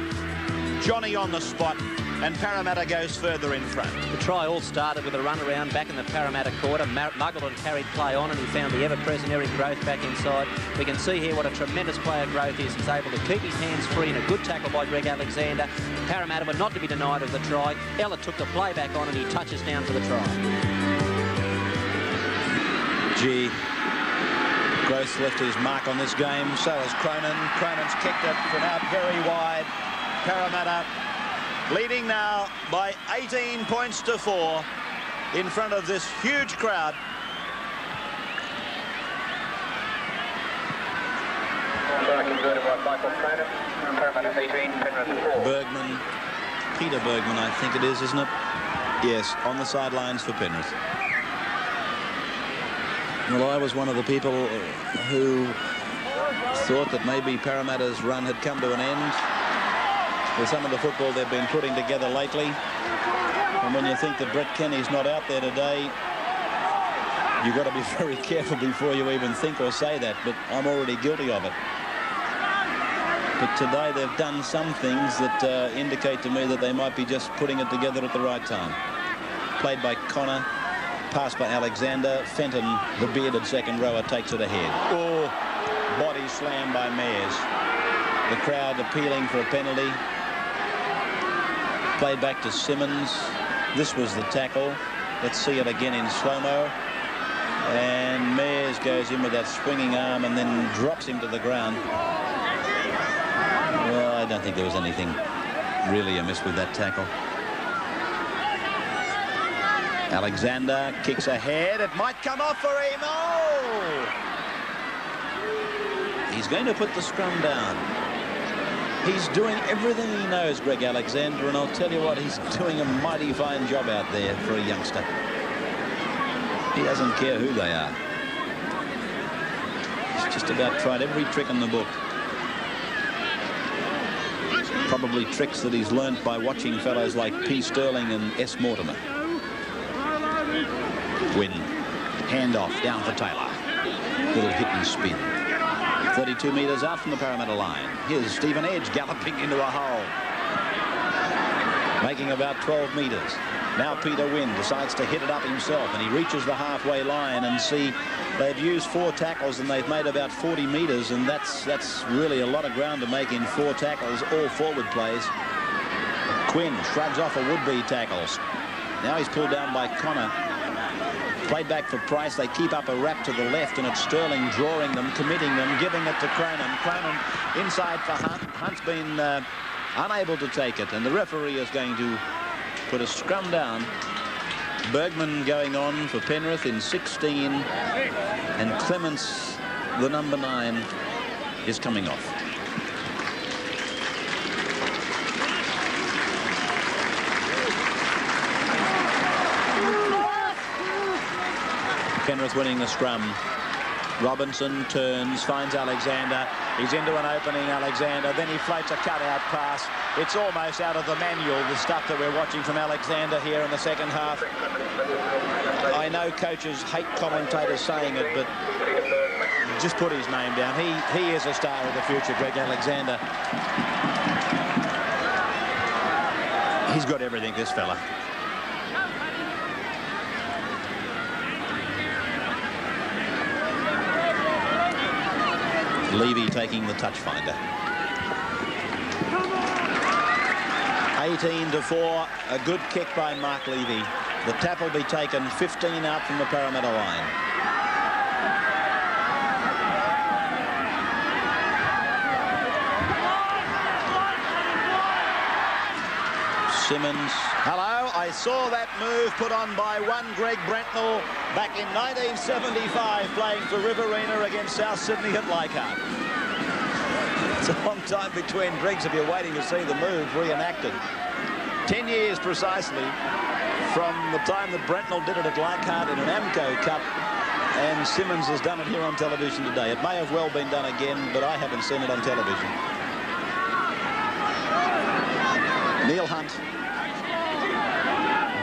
Johnny on the spot, and Parramatta goes further in front. The try all started with a run around back in the Parramatta quarter. Muggleton carried play on and he found the ever-present Eric Growth back inside. We can see here what a tremendous player Growth is. He's able to keep his hands free in a good tackle by Greg Alexander. Parramatta were not to be denied of the try. Ella took the play back on and he touches down for the try. Gee, Growth left his mark on this game. So has Cronin. Cronin's kicked it from out very wide. Parramatta leading now by 18 points to 4 in front of this huge crowd. Converted by Michael Cronin. Parramatta 18, Penrith 4. Bergman, Peter Bergman, I think it is, isn't it? Yes, on the sidelines for Penrith. Well, I was one of the people who thought that maybe Parramatta's run had come to an end with some of the football they've been putting together lately. And when you think that Brett Kenny's not out there today, you've got to be very careful before you even think or say that, but I'm already guilty of it. But today they've done some things that indicate to me that they might be just putting it together at the right time. Played by Connor, passed by Alexander. Fenton, the bearded second rower, takes it ahead. Oh, body slam by Mears. The crowd appealing for a penalty. Played back to Simmons. This was the tackle. Let's see it again in slow-mo. And Mears goes in with that swinging arm and then drops him to the ground. Well, I don't think there was anything really amiss with that tackle. Alexander kicks ahead. It might come off for him. Oh! He's going to put the scrum down. He's doing everything he knows, Greg Alexander, and I'll tell you what, he's doing a mighty fine job out there for a youngster. He doesn't care who they are. He's just about tried every trick in the book. Probably tricks that he's learnt by watching fellows like P. Sterling and S. Mortimer. Win. Hand off, down for Taylor. Little hit and spin. 32 metres out from the Parramatta line. Here's Stephen Edge galloping into a hole. Making about 12 metres. Now Peter Wynn decides to hit it up himself, and he reaches the halfway line, and see they've used 4 tackles and they've made about 40 metres, and that's really a lot of ground to make in 4 tackles, all forward plays. Quinn shrugs off a would-be tackle. Now he's pulled down by Connor. Played back for Price. They keep up a wrap to the left, and it's Sterling drawing them, committing them, giving it to Cronin. Cronin inside for Hunt. Hunt's been unable to take it, and the referee is going to put a scrum down. Bergman going on for Penrith in 16, and Clements, the number 9, is coming off. Penrith winning the scrum. Robinson turns, finds Alexander. He's into an opening, Alexander. Then he floats a cutout pass. It's almost out of the manual, the stuff that we're watching from Alexander here in the second half. I know coaches hate commentators saying it, but just put his name down. He is a star of the future, Greg Alexander. He's got everything, this fella. Levy taking the touch finder. 18-4, a good kick by Mark Levy. The tap will be taken 15 out from the Parramatta line. Simmons. Hello, I saw that move put on by one Greg Brentnell back in 1975 playing for Riverina against South Sydney at Leichhardt. It's a long time between drinks if you're waiting to see the move reenacted. 10 years precisely from the time that Brentnell did it at Leichhardt in an Amco Cup, and Simmons has done it here on television today. It may have well been done again, but I haven't seen it on television. Neil Hunt.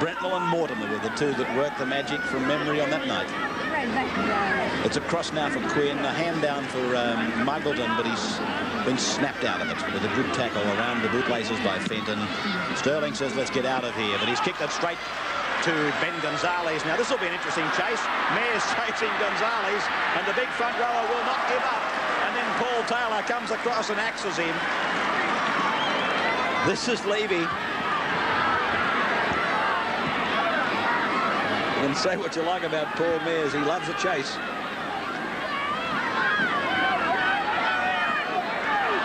Brentnell and Mortimer were the two that worked the magic from memory on that night. It's a cross now for Quinn, a hand down for Muggleton, but he's been snapped out of it with a good tackle around the bootlaces by Fenton. Sterling says, let's get out of here, but he's kicked it straight to Ben Gonzalez. Now, this will be an interesting chase. Mayer's chasing Gonzalez, and the big front rower will not give up. And then Paul Taylor comes across and axes him. This is Levy. You can say what you like about Paul Mears. He loves a chase.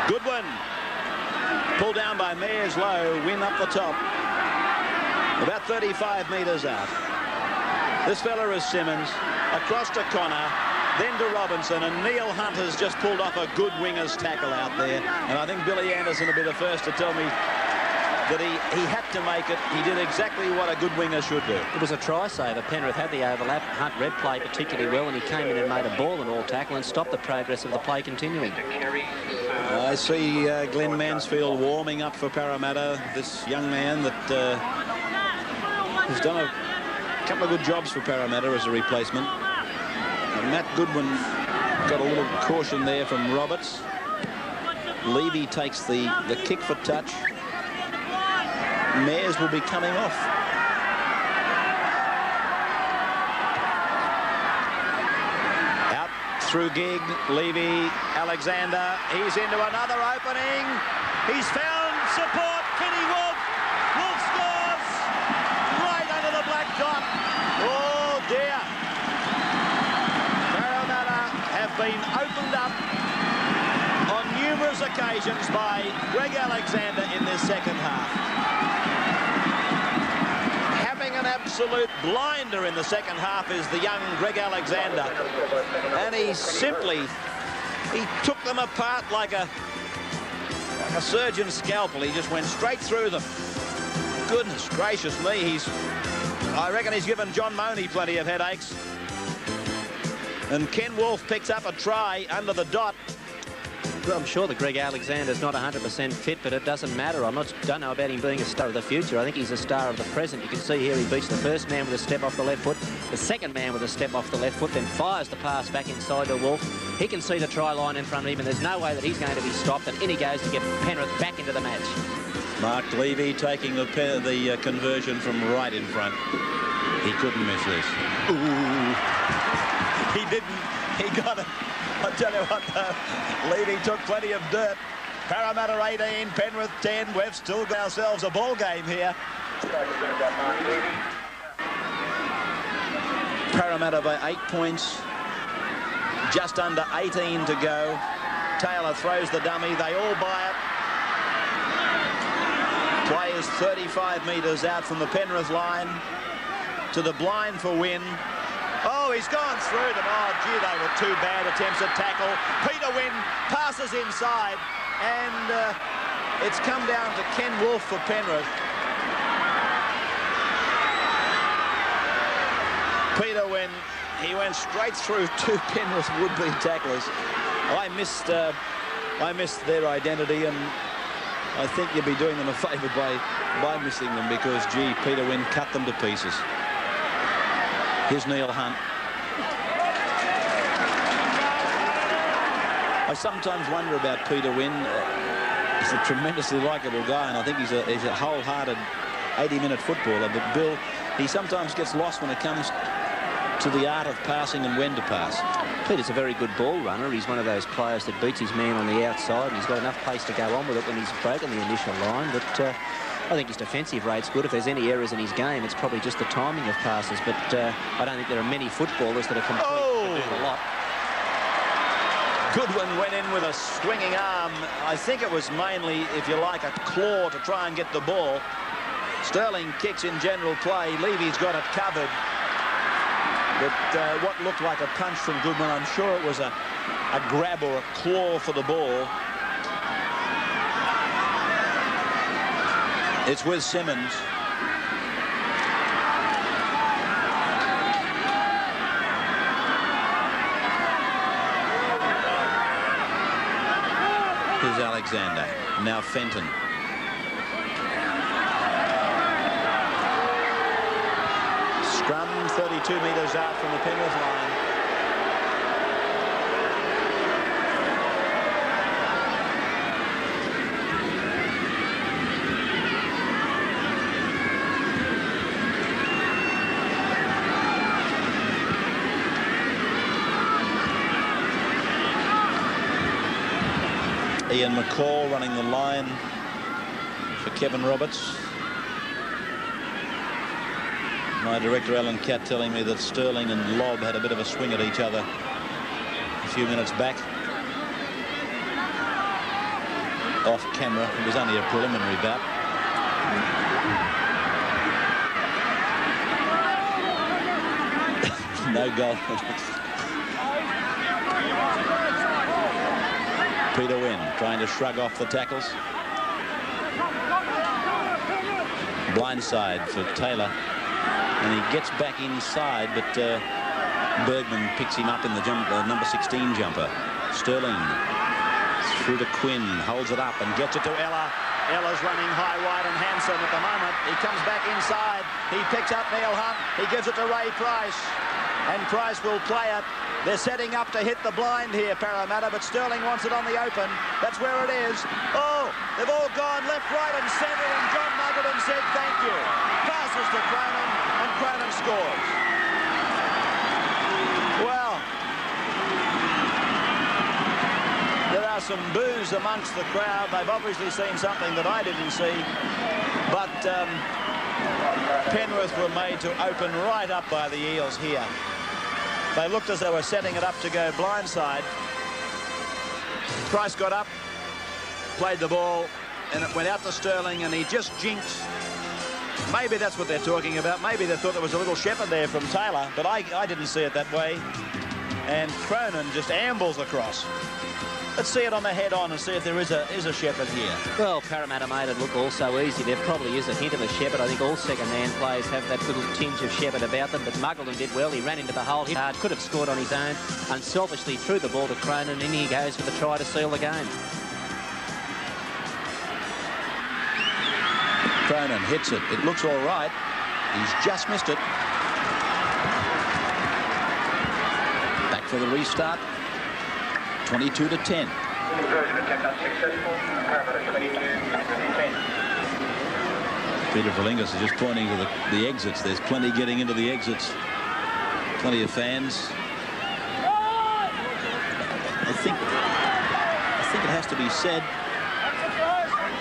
Goodwin. Pulled down by Mears low. Win up the top. About 35 metres out. This fella is Simmons. Across to Connor. Then to Robinson. And Neil Hunt has just pulled off a good winger's tackle out there. And I think Billy Anderson will be the first to tell me that he had to make it. He did exactly what a good winger should do. It was a try saver. Penrith had the overlap. Hunt read play particularly well, and he came in and made a ball and all tackle and stopped the progress of the play continuing. I see Glenn Mansfield warming up for Parramatta. This young man that has done a couple of good jobs for Parramatta as a replacement. And Matt Goodwin got a little caution there from Roberts. Levy takes the kick for touch. Mayers will be coming off. Out through Gig, Levy, Alexander. He's into another opening. He's found support. Kenny Wolf. Wolf scores right under the black dot. Oh dear. Parramatta have been opened up on numerous occasions by Greg Alexander in this second half. An absolute blinder in the second half is the young Greg Alexander, and he took them apart like a surgeon's scalpel. He just went straight through them. Goodness gracious me, I reckon he's given John Money plenty of headaches. And Ken Wolf picks up a try under the dot. Well, I'm sure that Greg Alexander's not 100% fit, but it doesn't matter. Don't know about him being a star of the future. I think he's a star of the present. You can see here he beats the first man with a step off the left foot, the second man with a step off the left foot, then fires the pass back inside to Wolf. He can see the try line in front of him, and there's no way that he's going to be stopped, and in he goes to get Penrith back into the match. Mark Levy taking the conversion from right in front. He couldn't miss this. Ooh. He didn't. He got it. I tell you what, though, Levy took plenty of dirt. Parramatta 18, Penrith 10. We've still got ourselves a ball game here. Parramatta by 8 points. Just under 18 to go. Taylor throws the dummy. They all buy it. Play is 35 metres out from the Penrith line to the blind for Wynn. Oh, he's gone through them. Oh, gee, they were two bad attempts at tackle. Peter Wynn passes inside, and it's come down to Ken Wolfe for Penrith. Peter Wynn, he went straight through two Penrith would-be tacklers. I missed their identity, and I think you'd be doing them a favour by missing them, because, gee, Peter Wynn cut them to pieces. Here's Neil Hunt. I sometimes wonder about Peter Wynn. He's a tremendously likeable guy, and I think he's a wholehearted 80-minute footballer. But Bill, he sometimes gets lost when it comes to the art of passing and when to pass. Peter's a very good ball runner. He's one of those players that beats his man on the outside, and he's got enough pace to go on with it when he's broken the initial line. But I think his defensive rate's good. If there's any errors in his game, it's probably just the timing of passes. But I don't think there are many footballers that are complete to do a lot. Goodwin went in with a swinging arm. I think it was mainly, if you like, a claw to try and get the ball. Sterling kicks in general play. Levy's got it covered. But what looked like a punch from Goodwin, I'm sure it was a grab or a claw for the ball. It's with Simmons. Here's Alexander. Now Fenton. Scrum 32 metres out from the Penrith line. Ian McCall running the line for Kevin Roberts. My director Alan Catt telling me that Sterling and Lobb had a bit of a swing at each other a few minutes back. Off camera. It was only a preliminary bout. No goal. Peter Wynn trying to shrug off the tackles. Blindside for Taylor. And he gets back inside, but Bergman picks him up in the number 16 jumper. Sterling through to Quinn, holds it up and gets it to Ella. Ella's running high, wide and handsome at the moment. He comes back inside. He picks up Neil Hunt. He gives it to Ray Price. And Price will play it. They're setting up to hit the blind here, Parramatta, but Sterling wants it on the open. That's where it is. Oh, they've all gone left, right and centre, and John Muggleton said thank you. Passes to Cronin, and Cronin scores. Well, there are some boos amongst the crowd. They've obviously seen something that I didn't see. But Penrith were made to open right up by the Eels here. They looked as they were setting it up to go blindside. Price got up, played the ball, and it went out to Sterling, and he just jinxed. Maybe that's what they're talking about. Maybe they thought there was a little shepherd there from Taylor, but I didn't see it that way. And Cronin just ambles across. Let's see it on the head-on and see if there is a shepherd here. Well, Parramatta made it look all so easy. There probably is a hint of a shepherd. I think all second-hand players have that little tinge of shepherd about them, but Muggleton did well. He ran into the hole, hit hard, could have scored on his own, unselfishly threw the ball to Cronin, and in he goes for the try to seal the game. Cronin hits it. It looks all right. He's just missed it. Back for the restart. 22 to 10. Peter Verlingus is just pointing to the exits. There's plenty getting into the exits. Plenty of fans. I think it has to be said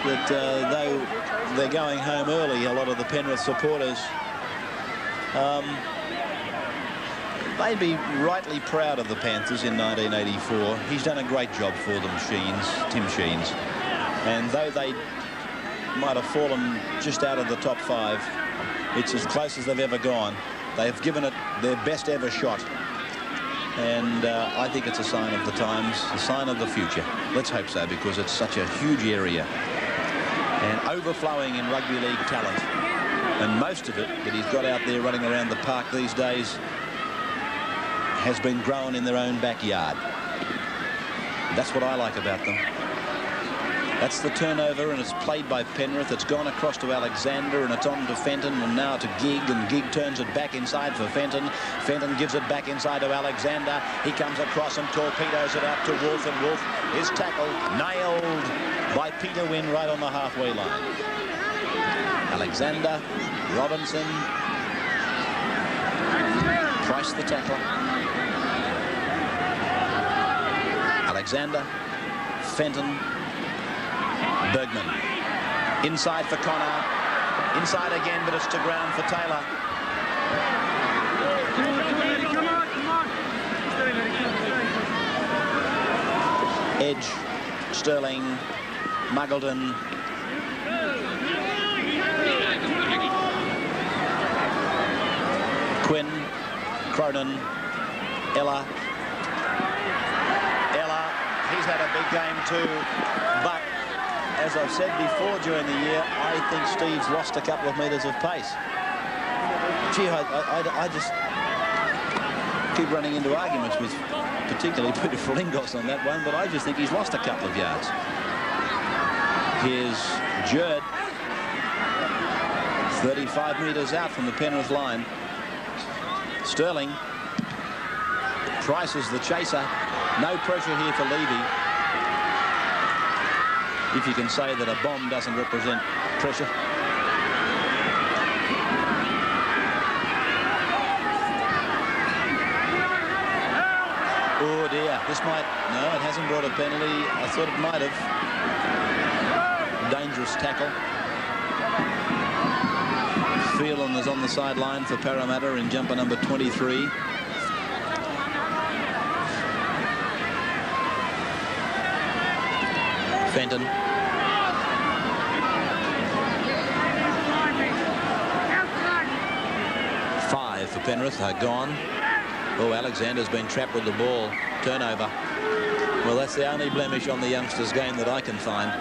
that though they're going home early, a lot of the Penrith supporters, they'd be rightly proud of the Panthers in 1984. He's done a great job for them, Tim Sheens. And though they might have fallen just out of the top 5, it's as close as they've ever gone. They've given it their best ever shot. And I think it's a sign of the times, a sign of the future. Let's hope so, because it's such a huge area and overflowing in rugby league talent. And most of it that he's got out there running around the park these days has been grown in their own backyard. That's what I like about them. That's the turnover, and it's played by Penrith. It's gone across to Alexander, and it's on to Fenton, and now to Gig, and Gig turns it back inside for Fenton. Fenton gives it back inside to Alexander. He comes across and torpedoes it out to Wolf, and Wolf is tackled, nailed by Peter Wynn right on the halfway line. Alexander, Robinson, Price the tackler. Alexander, Fenton, Bergman. Inside for Connor. Inside again, but it's to ground for Taylor. Edge, Sterling, Muggleton. Quinn, Cronin, Ella. He's had a big game too, but as I've said before during the year, I think Steve's lost a couple of metres of pace. Gee, I just keep running into arguments with particularly Peter Frilingos on that one, but I just think he's lost a couple of yards. Here's Jerd, 35 metres out from the Penrith line. Sterling. Price is the chaser. No pressure here for Levy. If you can say that a bomb doesn't represent pressure. Oh dear, this might, no, it hasn't brought a penalty. I thought it might have. Dangerous tackle. Phelan is on the sideline for Parramatta in jumper number 23. Fenton. Five for Penrith are gone. Oh, Alexander's been trapped with the ball. Turnover. Well, that's the only blemish on the youngsters' game that I can find.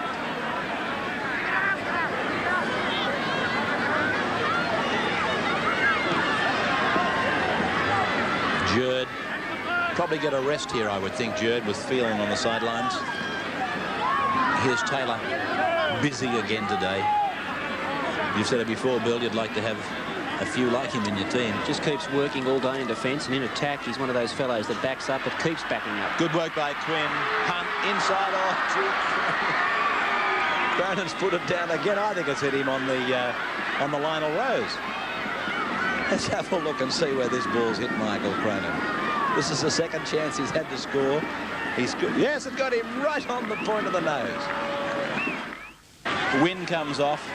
Jerd. Probably get a rest here, I would think, Jerd, with Phelan on the sidelines. Here's Taylor, busy again today. You've said it before, Bill, you'd like to have a few like him in your team. Just keeps working all day in defence, and in attack, he's one of those fellows that backs up, but keeps backing up. Good work by Quinn. Hunt inside off. Cronin's put it down again. I think it's hit him on the Lionel Rose. Let's have a look and see where this ball's hit Michael Cronin. This is the second chance he's had to score. He's good. Yes, it got him right on the point of the nose. Win comes off.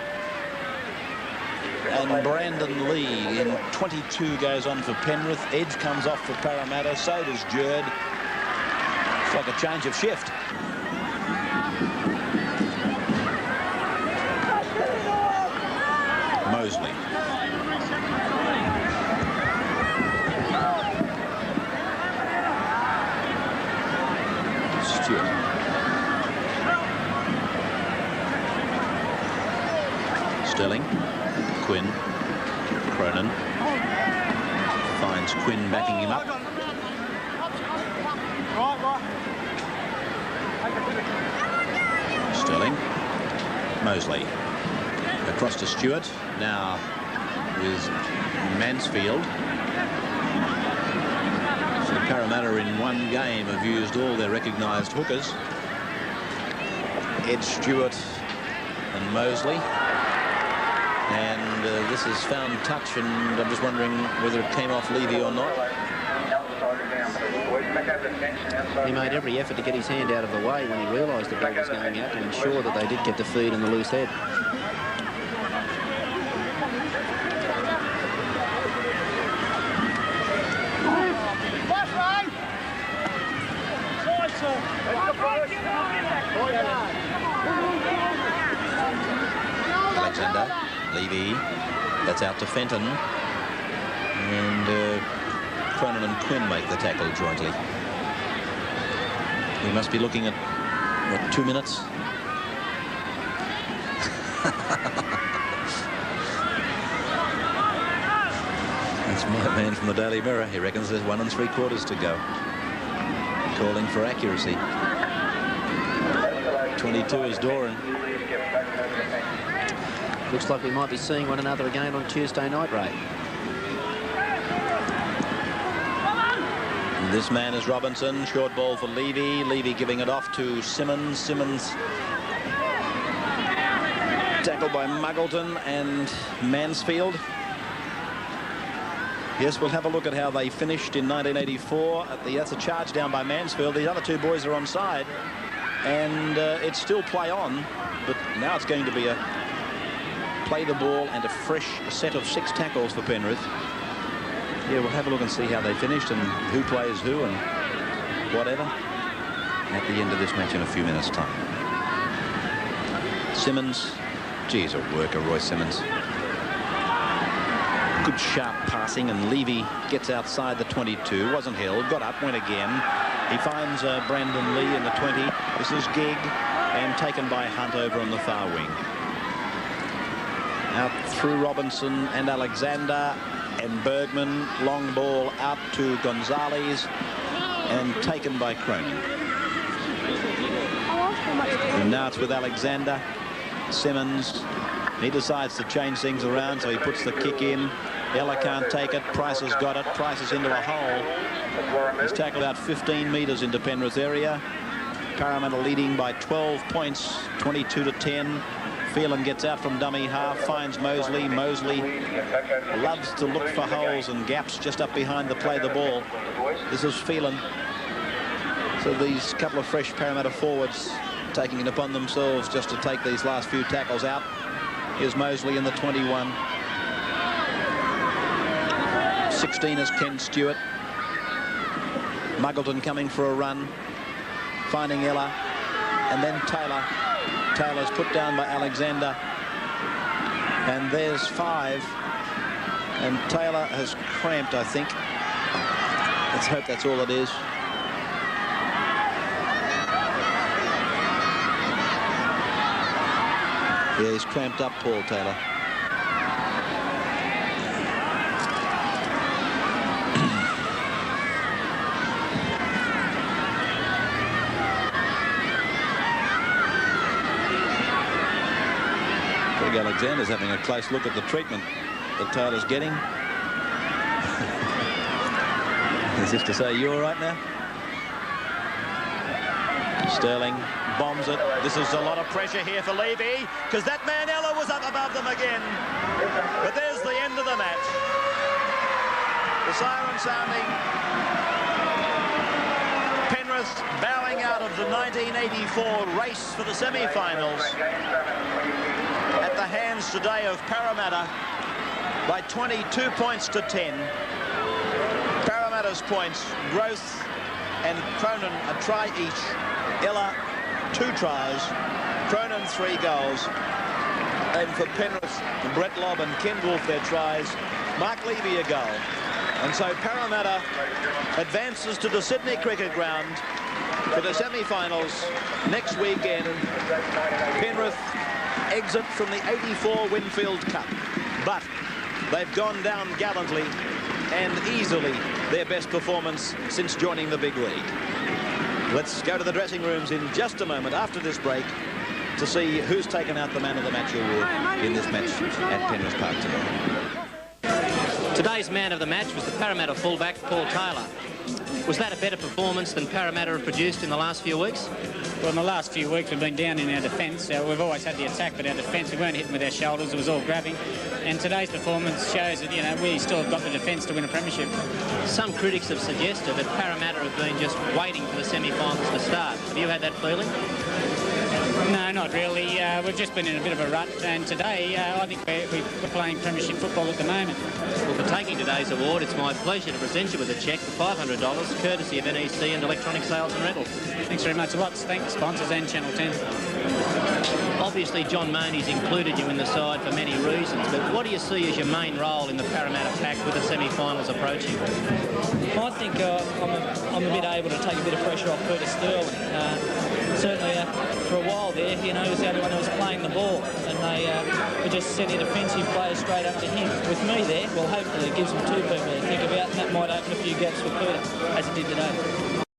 And Brandon Lee in 22 goes on for Penrith. Edge comes off for Parramatta. So does Jerd. It's like a change of shift. Mosley. Sterling, Quinn, Cronin, finds Quinn backing him up. Sterling, Mosley, across to Stewart, now with Mansfield. So Parramatta in one game have used all their recognised hookers. Ed Stewart and Mosley. And this has found touch, and I'm just wondering whether it came off Levy or not. He made every effort to get his hand out of the way when he realised the ball was going out to ensure that they did get the feed and the loose head. Levy. That's out to Fenton. And Cronin and Quinn make the tackle jointly. We must be looking at, what, 2 minutes? That's my man from the Daily Mirror. He reckons there's 1 3/4 to go. Calling for accuracy. 22 is Doran. Looks like we might be seeing one another again on Tuesday night, Ray. And this man is Robinson. Short ball for Levy. Levy giving it off to Simmons. Simmons tackled by Muggleton and Mansfield. Yes, we'll have a look at how they finished in 1984. That's a charge down by Mansfield. These other two boys are onside. And it's still play on. But now it's going to be a play the ball and a fresh set of 6 tackles for Penrith. Yeah, we'll have a look and see how they finished and who plays who and whatever at the end of this match in a few minutes' time. Simmons. Geez, a worker, Roy Simmons. Good sharp passing, and Levy gets outside the 22. Wasn't held. Got up, went again. He finds Brandon Lee in the 20. This is Gig, and taken by Hunt over on the far wing. Out through Robinson and Alexander and Bergman. Long ball out to Gonzalez and taken by Cronin. And now it's with Alexander. Simmons. He decides to change things around, so he puts the kick in. Ella can't take it. Price has got it. Price is into a hole. He's tackled out 15 metres into Penrith area. Parramatta leading by 12 points, 22-10. Phelan gets out from dummy half, finds Mosley. Mosley loves to look for holes and gaps just up behind the play the ball. This is Phelan. So these couple of fresh Parramatta forwards taking it upon themselves just to take these last few tackles out. Here's Mosley in the 21. 16 is Ken Stewart. Muggleton coming for a run, finding Ella, and then Taylor. Taylor's put down by Alexander, and there's 5, and Taylor has cramped, I think. Let's hope that's all it is. Yeah, he's cramped up, Paul Taylor. Alexander's having a close look at the treatment that Taylor's getting. As if to say, you all right now? Sterling bombs it. This is a lot of pressure here for Levy, because that man Ella was up above them again. But there's the end of the match. The siren sounding. Penrith bowing out of the 1984 race for the semi-finals at the hands today of Parramatta by 22 points to 10. Parramatta's points, Growth and Cronin a try each. Ella 2 tries, Cronin 3 goals. And for Penrith, Brett Lobb and Ken Wolfe their tries, Mark Levy a goal. And so Parramatta advances to the Sydney Cricket Ground for the semi-finals next weekend. Penrith exit from the 84 Winfield Cup, but they've gone down gallantly and easily their best performance since joining the big league. Let's go to the dressing rooms in just a moment after this break to see who's taken out the Man of the Match award in this match at Penrith Park tonight. Today's Man of the Match was the Parramatta fullback, Paul Taylor. Was that a better performance than Parramatta have produced in the last few weeks? Well, in the last few weeks, we've been down in our defence. We've always had the attack, but our defence, we weren't hitting with our shoulders. It was all grabbing. And today's performance shows that, you know, we still have got the defence to win a premiership. Some critics have suggested that Parramatta have been just waiting for the semi-finals to start. Have you had that feeling? No, not really. We've just been in a bit of a rut, and today I think we're playing premiership football at the moment. Well, for taking today's award, it's my pleasure to present you with a cheque for $500, courtesy of NEC and Electronic Sales and Rentals. Thanks very much. Lots. Thanks, sponsors and Channel 10. obviously John Mooney's included you in the side for many reasons, but what do you see as your main role in the Parramatta pack with the semi-finals approaching? I think I'm a bit able to take a bit of pressure off Peter Sterling. Certainly for a while there, you know, he was the only one who was playing the ball, and they just sent in offensive players straight up to him. With me there, well, hopefully it gives them two people to think about, and that might open a few gaps for Peter, as it did today.